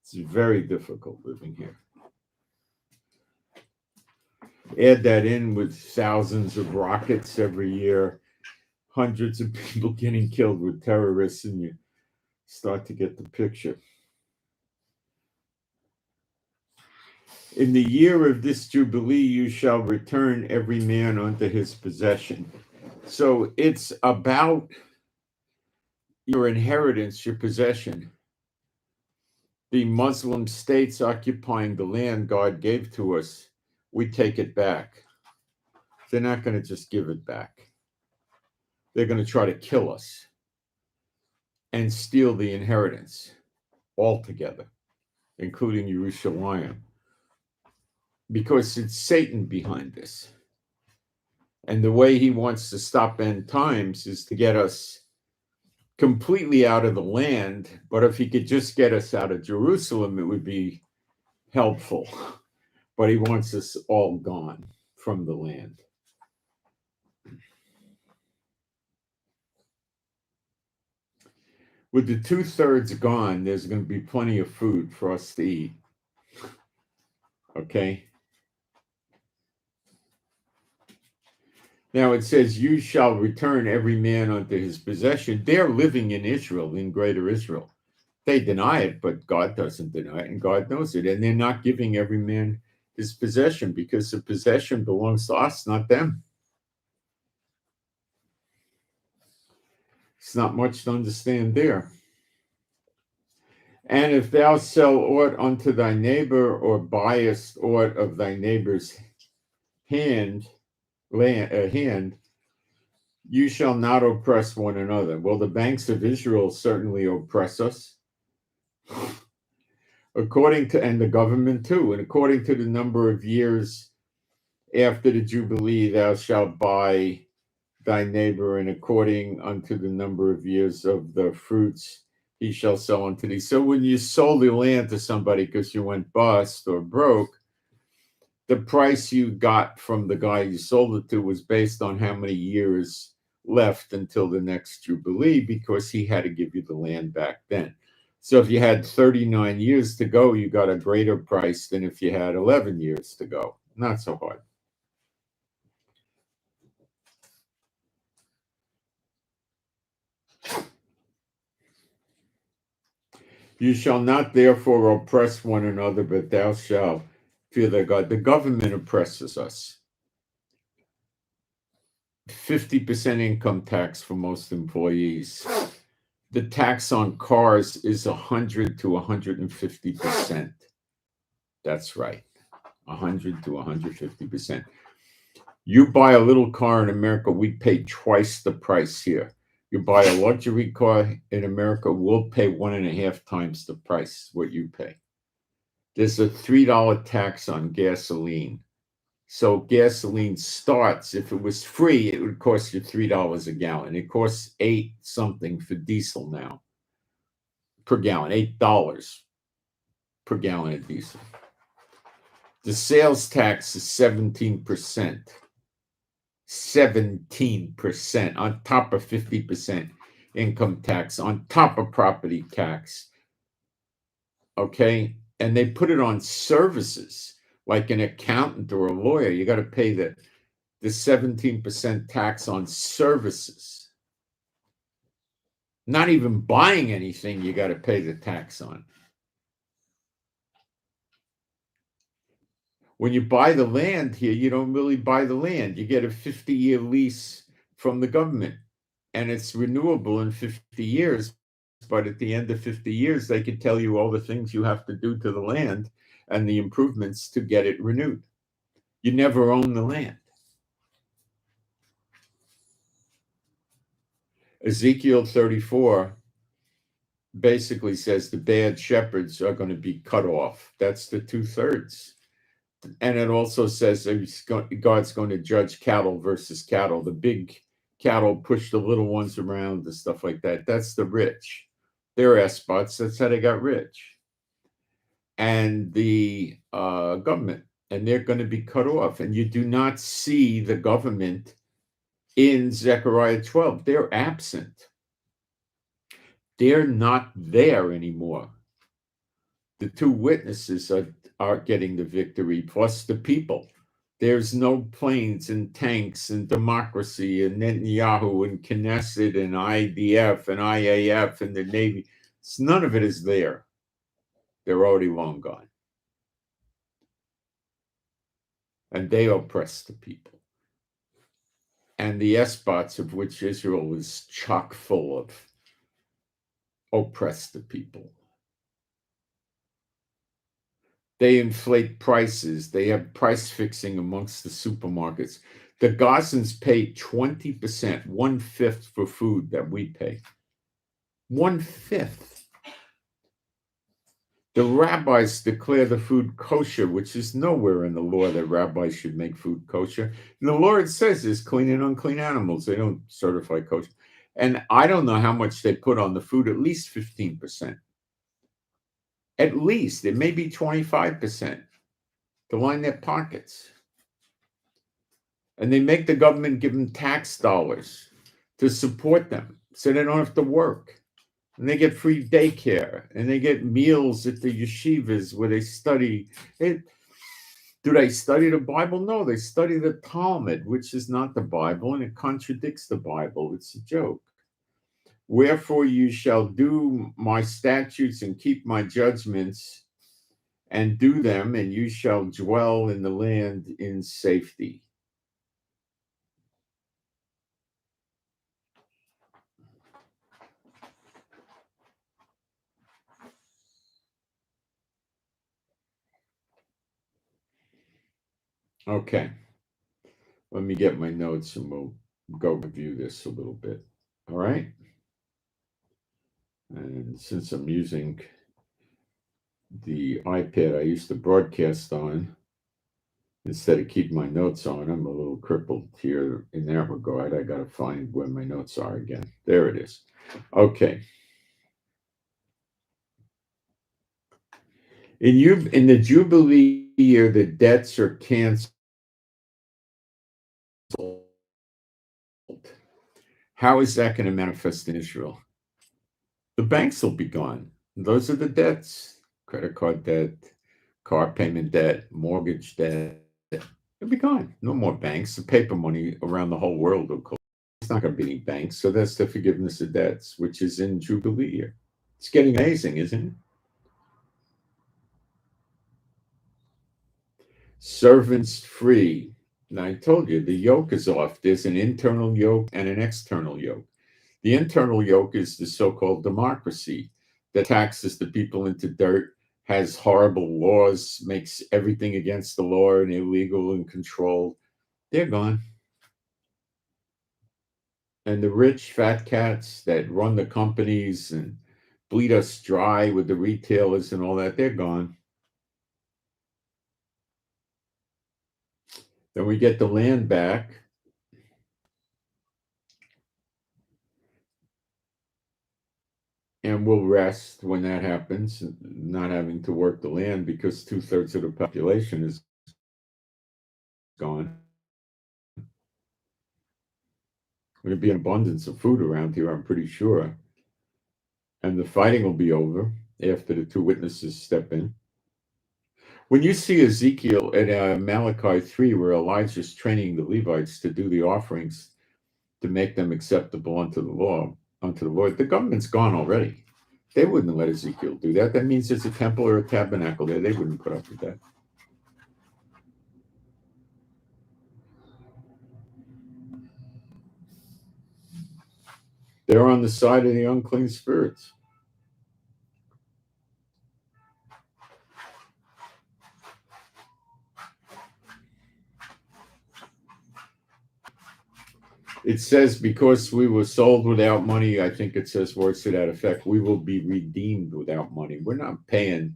A: It's very difficult living here. Add that in with thousands of rockets every year, hundreds of people getting killed with terrorists, and you start to get the picture. In the year of this Jubilee, you shall return every man unto his possession. So it's about your inheritance, your possession. The Muslim states occupying the land God gave to us, we take it back. They're not going to just give it back. They're going to try to kill us and steal the inheritance altogether, including Jerusalem, because it's Satan behind this. And the way he wants to stop end times is to get us completely out of the land. But if he could just get us out of Jerusalem, it would be helpful. But he wants us all gone from the land. With the 2/3 gone, there's going to be plenty of food for us to eat. Okay? Now it says, you shall return every man unto his possession. They're living in Israel, in greater Israel. They deny it, but God doesn't deny it, and God knows it. And they're not giving every man his possession because the possession belongs to us, not them. It's not much to understand there. And if thou sell aught unto thy neighbor, or buyest aught of thy neighbor's hand, you shall not oppress one another. Well, the banks of Israel certainly oppress us. And the government too, and according to the number of years after the Jubilee, thou shalt buy thy neighbor, and according unto the number of years of the fruits he shall sell unto thee. So when you sold the land to somebody because you went bust or broke, the price you got from the guy you sold it to was based on how many years left until the next Jubilee, because he had to give you the land back then. So if you had 39 years to go, you got a greater price than if you had 11 years to go. Not so hard. You shall not therefore oppress one another, but thou shalt fear thy God. The government oppresses us. 50% income tax for most employees. The tax on cars is 100 to 150%. That's right, 100 to 150%. You buy a little car in America, we pay twice the price here. You buy a luxury car in America, we'll pay 1.5 times the price what you pay. There's a $3 tax on gasoline. So gasoline starts, if it was free, it would cost you $3 a gallon. It costs $8 something for diesel now per gallon, $8 per gallon of diesel. The sales tax is 17%. 17% on top of 50% income tax, on top of property tax. Okay? And they put it on services, like an accountant or a lawyer. You got to pay the 17% tax on services. Not even buying anything, you got to pay the tax on. When you buy the land here, you don't really buy the land. You get a 50-year lease from the government, and it's renewable in 50 years. But at the end of 50 years, they can tell you all the things you have to do to the land and the improvements to get it renewed. You never own the land. Ezekiel 34 basically says the bad shepherds are going to be cut off. That's the 2/3. And it also says God's going to judge cattle versus cattle. The big cattle push the little ones around and stuff like that. That's the rich. They're espots. That's how they got rich. And the government, and they're going to be cut off. And you do not see the government in Zechariah 12. They're absent. They're not there anymore. The two witnesses are getting the victory, plus the people. There's no planes and tanks and democracy and Netanyahu and Knesset and IDF and IAF and the Navy. None of it is there. They're already long gone. And they oppress the people. And the espots, of which Israel is chock full of, oppress the people. They inflate prices. They have price fixing amongst the supermarkets. The Gazans pay 20%, 1/5 for food that we pay. 1/5. The rabbis declare the food kosher, which is nowhere in the law that rabbis should make food kosher. And the Lord says there's clean and unclean animals. They don't certify kosher. And I don't know how much they put on the food, at least 15%. At least, it may be 25% to line their pockets. And they make the government give them tax dollars to support them so they don't have to work. And they get free daycare, and they get meals at the yeshivas where they study. Do they study the Bible? No, they study the Talmud, which is not the Bible, and it contradicts the Bible. It's a joke. Wherefore you shall do my statutes and keep my judgments and do them, and you shall dwell in the land in safety. Okay. Let me get my notes and we'll go review this a little bit. All right. And since I'm using the iPad I used to broadcast on, instead of keeping my notes on, I'm a little crippled here in that regard. I got to find where my notes are again. There it is. Okay. In the Jubilee year, the debts are canceled. How is that going to manifest in Israel? The banks will be gone. Those are the debts: credit card debt, car payment debt, mortgage debt. They'll be gone. No more banks. The paper money around the whole world will collapse. It's not going to be any banks. So that's the forgiveness of debts, which is in Jubilee year. It's getting amazing, isn't it? Servants free. Now, I told you the yoke is off. There's an internal yoke and an external yoke. The internal yoke is the so-called democracy that taxes the people into dirt, has horrible laws, makes everything against the law and illegal and controlled. They're gone. And the rich fat cats that run the companies and bleed us dry with the retailers and all that, they're gone. Then we get the land back. And we'll rest when that happens, not having to work the land because 2/3 of the population is gone. There'll be an abundance of food around here, I'm pretty sure. And the fighting will be over after the two witnesses step in. When you see Ezekiel at Malachi 3, where Elijah's training the Levites to do the offerings to make them acceptable unto the law, unto the Lord. The government's gone already. They wouldn't let Ezekiel do that. That means there's a temple or a tabernacle there. They wouldn't put up with that. They're on the side of the unclean spirits. It says, because we were sold without money, I think it says words to that effect, we will be redeemed without money. We're not paying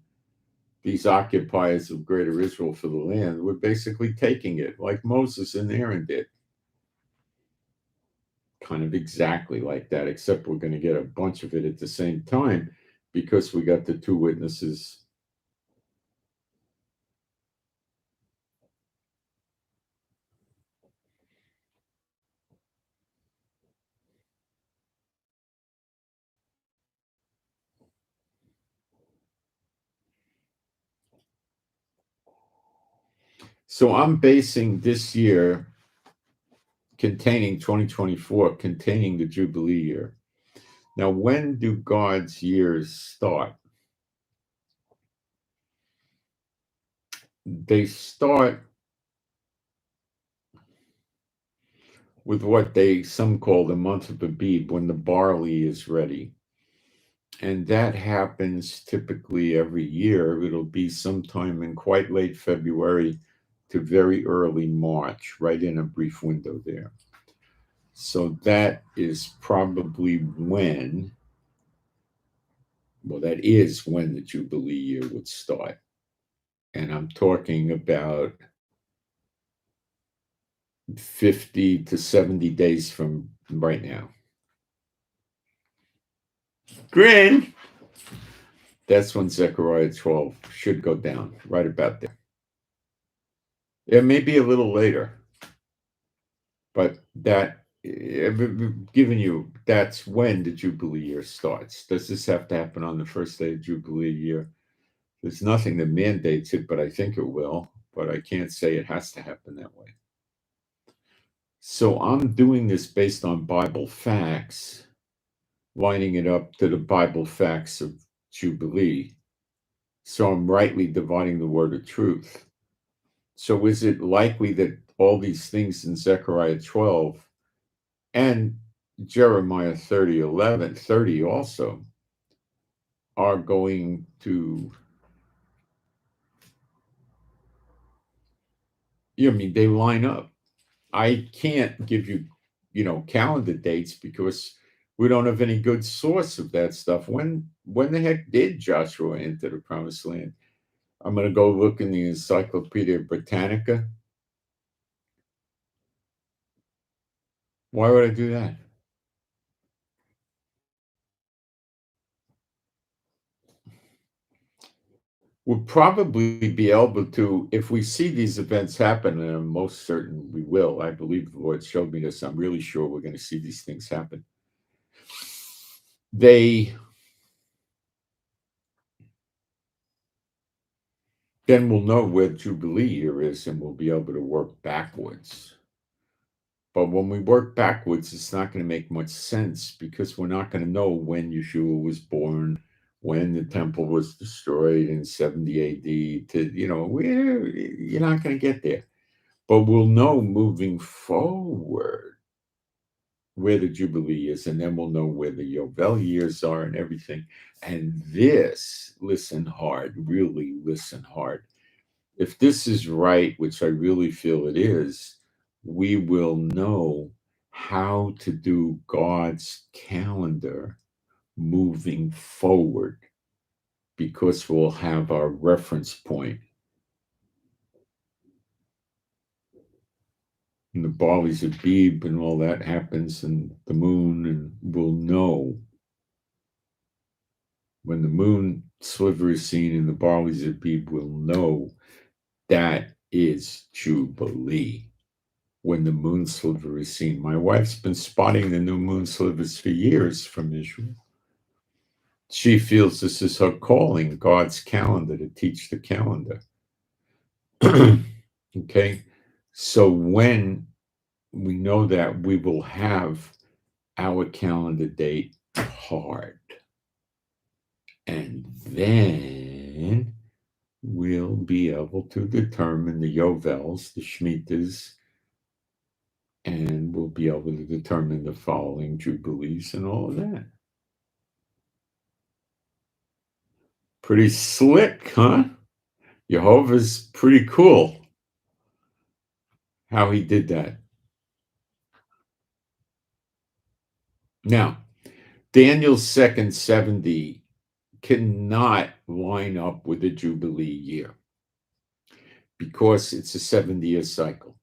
A: these occupiers of Greater Israel for the land. We're basically taking it like Moses and Aaron did. Kind of exactly like that, except we're going to get a bunch of it at the same time because we got the two witnesses. So I'm basing this year containing 2024, containing the Jubilee year. Now, when do God's years start? They start with what some call the month of Abib, when the barley is ready. And that happens typically every year. It'll be sometime in quite late February to very early March, right in a brief window there. So that is probably when, that is when the Jubilee year would start. And I'm talking about 50 to 70 days from right now. Grin! That's when Zechariah 12 should go down, right about there. It may be a little later, but that, giving you, that's when the Jubilee year starts. Does this have to happen on the first day of Jubilee year? There's nothing that mandates it, but I think it will. But I can't say it has to happen that way. So I'm doing this based on Bible facts, lining it up to the Bible facts of Jubilee. So I'm rightly dividing the word of truth. So is it likely that all these things in Zechariah 12 and Jeremiah 30 also are going to, they line up? I can't give you, calendar dates because we don't have any good source of that stuff. When the heck did Joshua enter the promised land? I'm going to go look in the Encyclopedia Britannica. Why would I do that? We'll probably be able to, if we see these events happen, and I'm most certain we will. I believe the Lord showed me this. I'm really sure we're going to see these things happen. Then we'll know where Jubilee year is, and we'll be able to work backwards. But when we work backwards, it's not going to make much sense because we're not going to know when Yeshua was born, when the temple was destroyed in 70 AD. You're not going to get there. But we'll know moving forward where the Jubilee is, and then we'll know where the Yovel years are and everything. And this, listen hard, really listen hard. If this is right, which I really feel it is, we will know how to do God's calendar moving forward because we'll have our reference point. And the barley's Abib and all that happens, and the moon, and we'll know when the moon sliver is seen and the barley's Abib, we'll know that is Jubilee. When the moon sliver is seen. My wife's been spotting the new moon slivers for years from Israel. She feels this is her calling, God's calendar, to teach the calendar. Okay, so when we know that, we will have our calendar date hard. And then we'll be able to determine the Yovels, the Shemitas, and we'll be able to determine the following Jubilees and all of that. Pretty slick, huh? Jehovah's pretty cool how he did that. Now, Daniel's second 70 cannot line up with the Jubilee year because it's a 70-year cycle.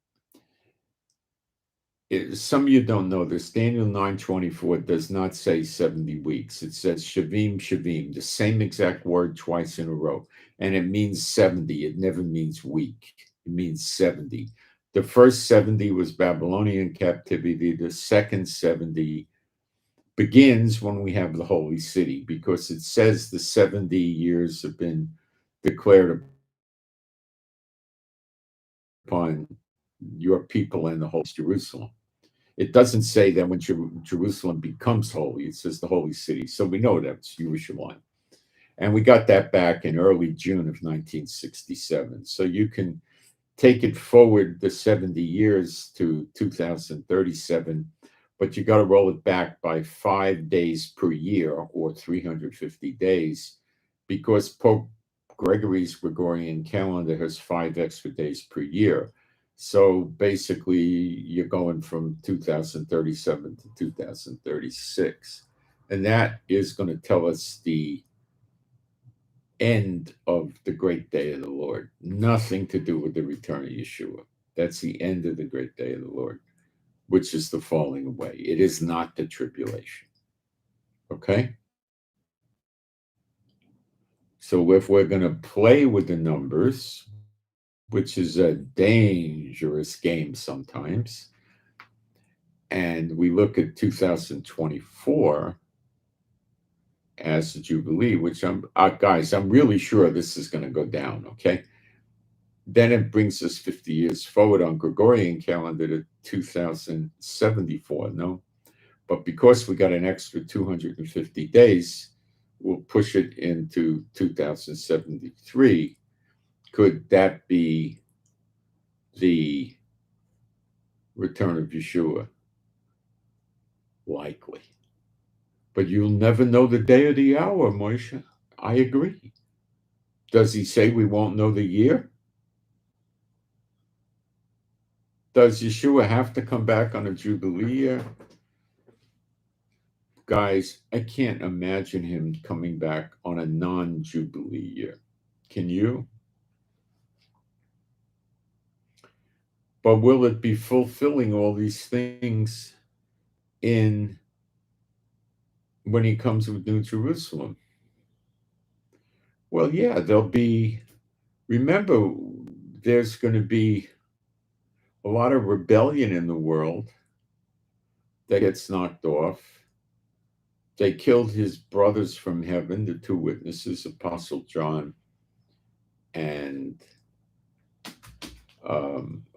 A: Some of you don't know this. Daniel 9:24 does not say 70 weeks. It says Shavim, Shavim, the same exact word twice in a row. And it means 70. It never means week. It means 70. The first 70 was Babylonian captivity. The second 70 begins when we have the holy city, because it says the 70 years have been declared upon your people and the whole Jerusalem. It doesn't say that when Jerusalem becomes holy, it says the holy city. So we know that's Yerushalayim. And we got that back in early June of 1967. So you can take it forward the 70 years to 2037, but you got to roll it back by 5 days per year, or 350 days, because Pope Gregory's Gregorian calendar has 5 extra days per year. So basically, you're going from 2037 to 2036. And that is going to tell us the end of the great day of the Lord. Nothing to do with the return of Yeshua. That's the end of the great day of the Lord, which is the falling away. It is not the tribulation. Okay? So if we're going to play with the numbers, which is a dangerous game sometimes, and we look at 2024 as the Jubilee, which I'm really sure this is going to go down, okay? Then it brings us 50 years forward on Gregorian calendar to 2074, no? But because we got an extra 250 days, we'll push it into 2073. Could that be the return of Yeshua? Likely. But you'll never know the day or the hour, Moshe. I agree. Does he say we won't know the year? Does Yeshua have to come back on a Jubilee year? Guys, I can't imagine him coming back on a non-Jubilee year. Can you? But will it be fulfilling all these things when he comes with New Jerusalem? Well, yeah, remember, there's going to be a lot of rebellion in the world that gets knocked off. They killed his brothers from heaven, the 2 witnesses, Apostle John and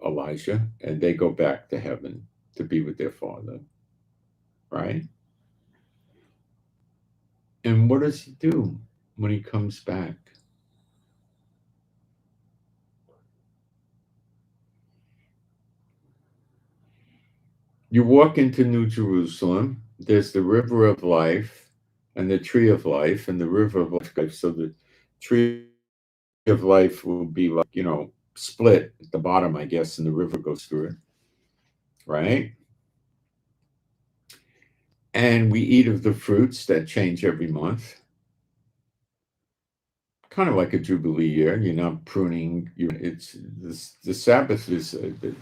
A: Elijah, and they go back to heaven to be with their Father, right? And what does he do when he comes back? You walk into New Jerusalem, there's the river of life and the tree of life and the river of life. So the tree of life will be like, split at the bottom, I guess, and the river goes through it, right? And we eat of the fruits that change every month. Kind of like a Jubilee year. You're not pruning. The Sabbath is, the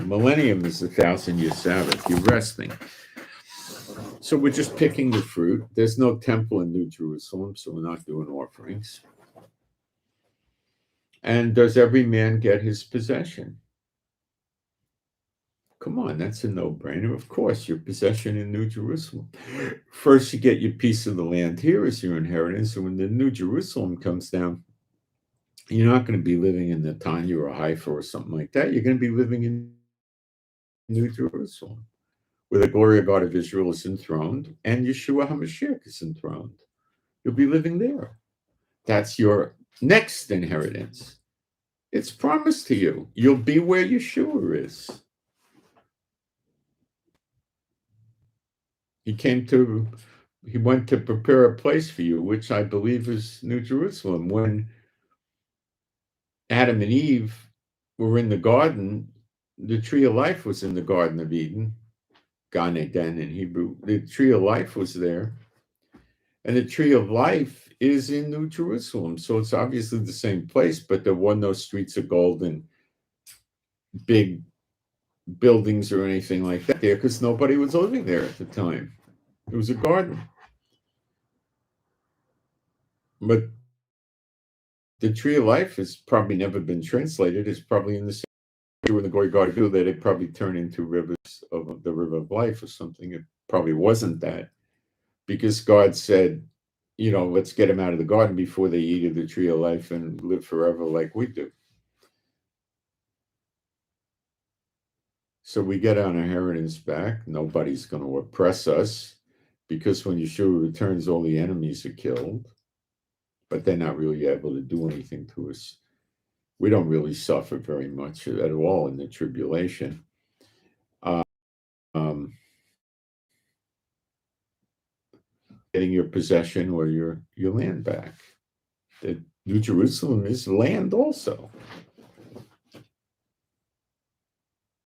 A: millennium is the 1,000-year Sabbath. You're resting. So we're just picking the fruit. There's no temple in New Jerusalem, so we're not doing offerings. And does every man get his possession? Come on, that's a no-brainer. Of course, your possession in New Jerusalem. First, you get your piece of the land here as your inheritance, and when the New Jerusalem comes down, you're not going to be living in the Tanya or Haifa or something like that. You're going to be living in New Jerusalem, where the glory of God of Israel is enthroned and Yeshua HaMashiach is enthroned. You'll be living there. That's your next inheritance. It's promised to you. You'll be where Yeshua is. He went to prepare a place for you, which I believe is New Jerusalem. When Adam and Eve were in the garden, the tree of life was in the Garden of Eden, Gan Eden in Hebrew. The tree of life was there. And the tree of life is in New Jerusalem. So it's obviously the same place, but there were no streets of gold and big buildings or anything like that there because nobody was living there at the time. It was a garden. But the tree of life has probably never been translated. It's probably in the same when the glory God do that it probably turned into rivers of the river of life or something. It probably wasn't that because God said, let's get them out of the garden before they eat of the tree of life and live forever like we do. So we get our inheritance back. Nobody's going to oppress us because when Yeshua returns, all the enemies are killed, but they're not really able to do anything to us. We don't really suffer very much at all in the tribulation. Getting your possession or your land back. The New Jerusalem is land also.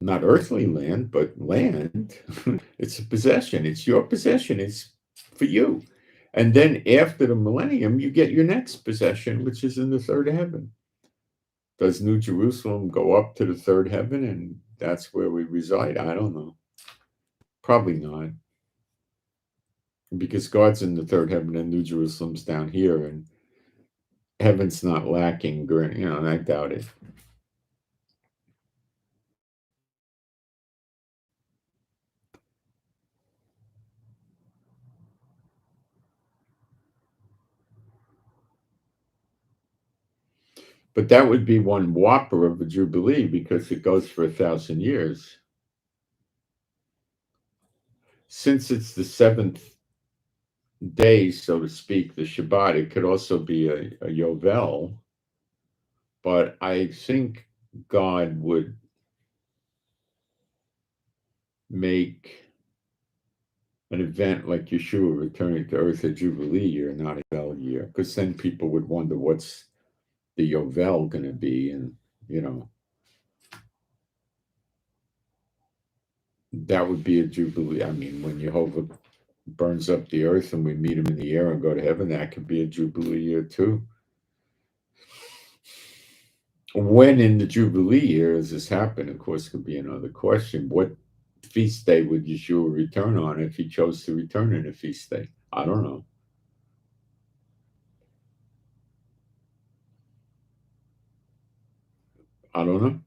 A: Not earthly land, but land. It's a possession. It's your possession. It's for you. And then after the millennium, you get your next possession, which is in the third heaven. Does New Jerusalem go up to the third heaven and that's where we reside? I don't know. Probably not. Because God's in the third heaven and New Jerusalem's down here and heaven's not lacking. I doubt it. But that would be one whopper of a Jubilee because it goes for 1,000 years. Since it's the seventh day, so to speak, the Shabbat, it could also be a Yovel. But I think God would make an event like Yeshua returning to earth a Jubilee year, not a Yovel year, because then people would wonder what's the Yovel going to be, and that would be a Jubilee. I mean, when Jehovah burns up the earth and we meet him in the air and go to heaven, that could be a Jubilee year too. When in the Jubilee year does this happen? Of course, could be another question. What feast day would Yeshua return on if he chose to return in a feast day? I don't know. I don't know.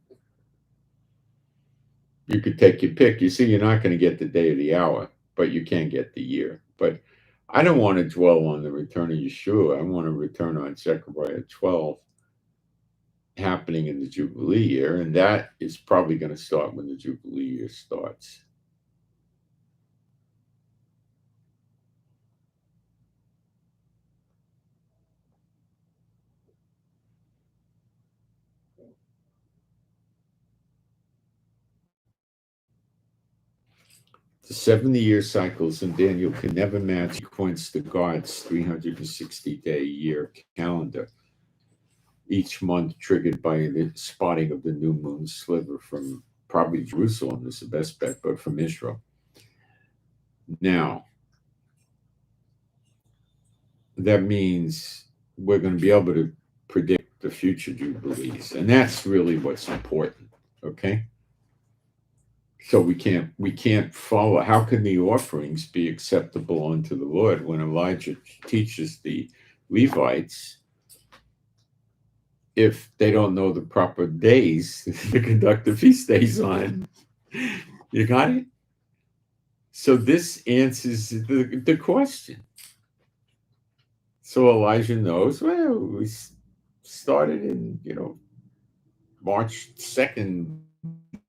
A: You could take your pick. You see, you're not going to get the day of the hour, but you can get the year. But I don't want to dwell on the return of Yeshua. I want to return on Zechariah 12 happening in the Jubilee year, and that is probably going to start when the Jubilee year starts. The 70-year cycles in Daniel can never match points to God's 360-day year calendar, each month triggered by the spotting of the new moon sliver from probably Jerusalem is the best bet, but from Israel. Now, that means we're going to be able to predict the future Jubilees, and that's really what's important, okay? So we can't follow. How can the offerings be acceptable unto the Lord when Elijah teaches the Levites if they don't know the proper days to conduct the feast days on? You got it? So this answers the question. So Elijah knows, well, we started in, March 2nd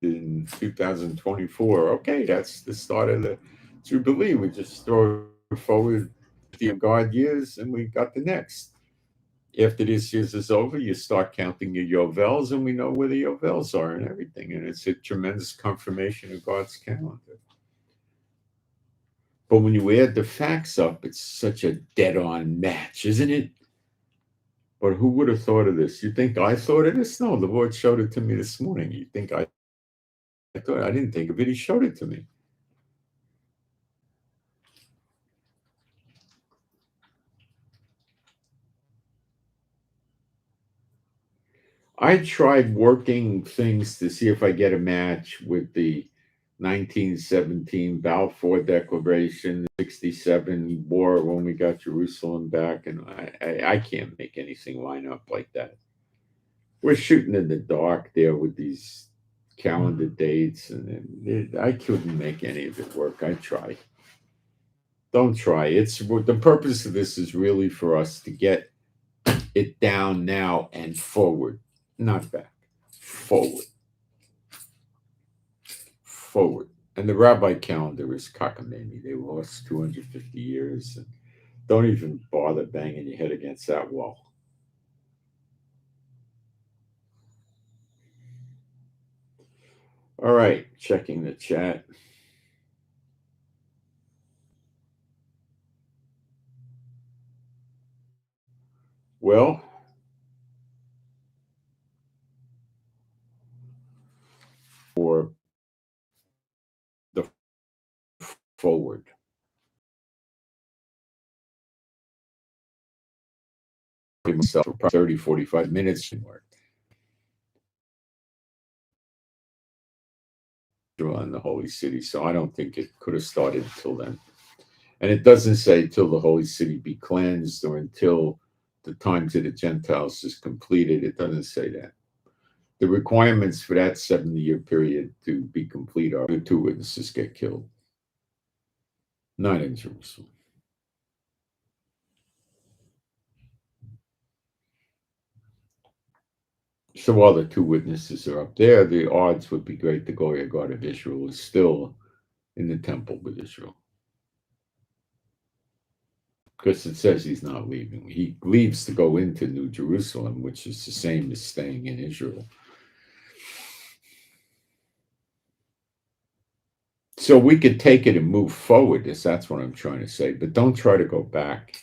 A: in in 2024. Okay, that's the start of the Jubilee. We just throw it forward the God years and we got the next. After this year's is over, you start counting your Yovels, and we know where the Yovels are and everything. And it's a tremendous confirmation of God's calendar. But when you add the facts up, it's such a dead-on match, isn't it? But who would have thought of this? You think I thought of this? No, the Lord showed it to me this morning. You think I thought I didn't think of it? He showed it to me. I tried working things to see if I get a match with the 1917 Balfour Declaration, 67 war when we got Jerusalem back, and I can't make anything line up like that. We're shooting in the dark there with these calendar dates, and I couldn't make any of it work. I tried. Don't try. It's the purpose of this is really for us to get it down now and forward, not back. Forward. Forward. And the rabbi calendar is cockamamie. They lost 250 years. And don't even bother banging your head against that wall. All right, checking the chat. Well, for the forward. Myself for 30, 45 minutes on the holy city. So I don't think it could have started until then. And it doesn't say till the holy city be cleansed or until the time to the Gentiles is completed. It doesn't say that. The requirements for that 70-year period to be complete are the 2 witnesses get killed. Not in Jerusalem. So while the 2 witnesses are up there, the odds would be great the Goya God of Israel is still in the temple with Israel. Because it says he's not leaving. He leaves to go into New Jerusalem, which is the same as staying in Israel. So we could take it and move forward. That's what I'm trying to say. But don't try to go back.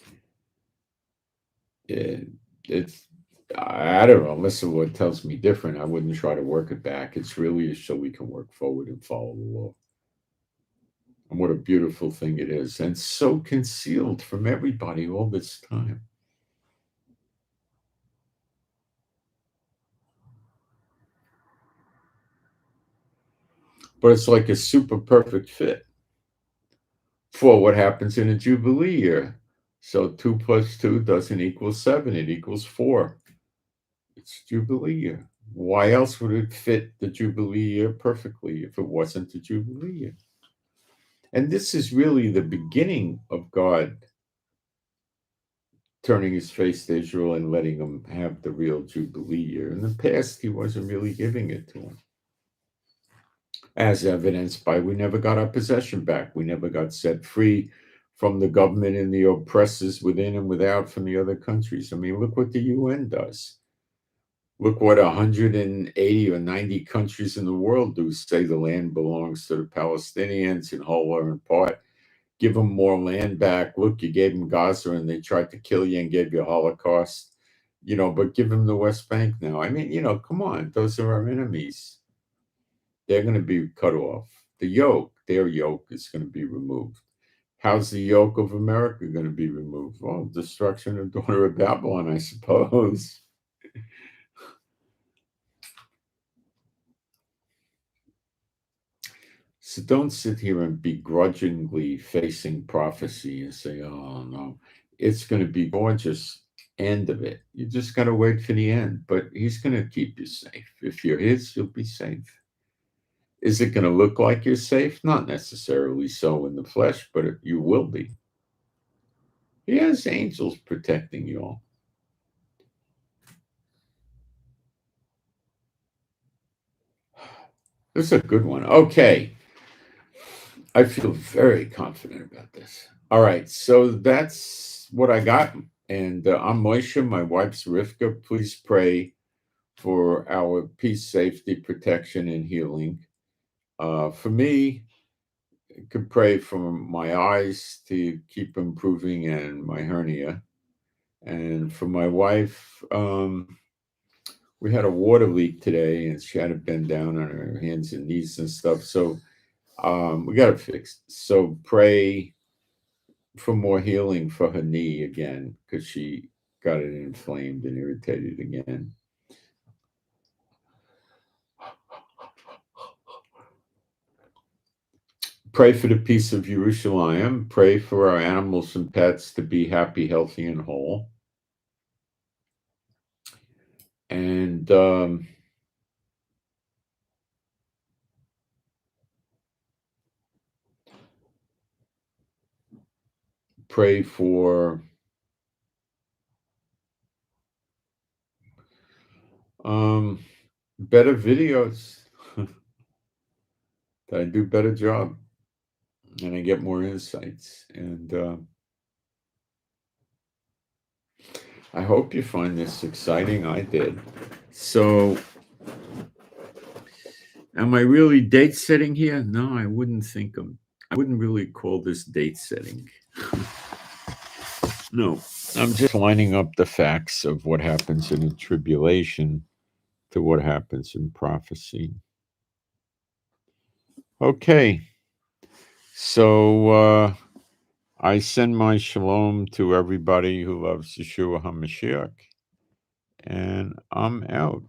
A: It's I don't know. Unless the Lord tells me different, I wouldn't try to work it back. It's really so we can work forward and follow the law. And what a beautiful thing it is, and so concealed from everybody all this time. But it's like a super perfect fit for what happens in a Jubilee year. So 2 plus 2 doesn't equal 7, it equals 4. It's Jubilee year. Why else would it fit the Jubilee year perfectly if it wasn't the Jubilee year? And this is really the beginning of God turning his face to Israel and letting them have the real Jubilee year. In the past, he wasn't really giving it to them. As evidenced by we never got our possession back. We never got set free from the government and the oppressors within and without from the other countries. I mean, look what the UN does. Look what 180 or 90 countries in the world do say the land belongs to the Palestinians in whole or in part. Give them more land back. Look, you gave them Gaza and they tried to kill you and gave you a Holocaust, but give them the West Bank now. I mean, come on, those are our enemies. They're going to be cut off. Their yoke is going to be removed. How's the yoke of America going to be removed? Well, destruction of daughter of Babylon, I suppose. So don't sit here and begrudgingly facing prophecy and say, oh, no, it's going to be gorgeous end of it. You just got to wait for the end, but he's going to keep you safe. If you're his, you'll be safe. Is it going to look like you're safe? Not necessarily so in the flesh, but you will be. He has angels protecting you all. This is a good one. Okay. I feel very confident about this. All right. So that's what I got. And I'm Moshe. My wife's Rivka. Please pray for our peace, safety, protection, and healing. For me, you could pray for my eyes to keep improving and my hernia. And for my wife, we had a water leak today and she had to bend down on her hands and knees and stuff. So we got it fixed. So pray for more healing for her knee again because she got it inflamed and irritated again. Pray for the peace of Jerusalem. Pray for our animals and pets to be happy, healthy, and whole. And pray for better videos. That I do a better job and I get more insights. And I hope you find this exciting. I did. So, am I really date setting here? No, I wouldn't think I wouldn't really call this date setting. No, I'm just lining up the facts of what happens in a tribulation to what happens in prophecy. Okay, so I send my shalom to everybody who loves Yeshua HaMashiach, and I'm out.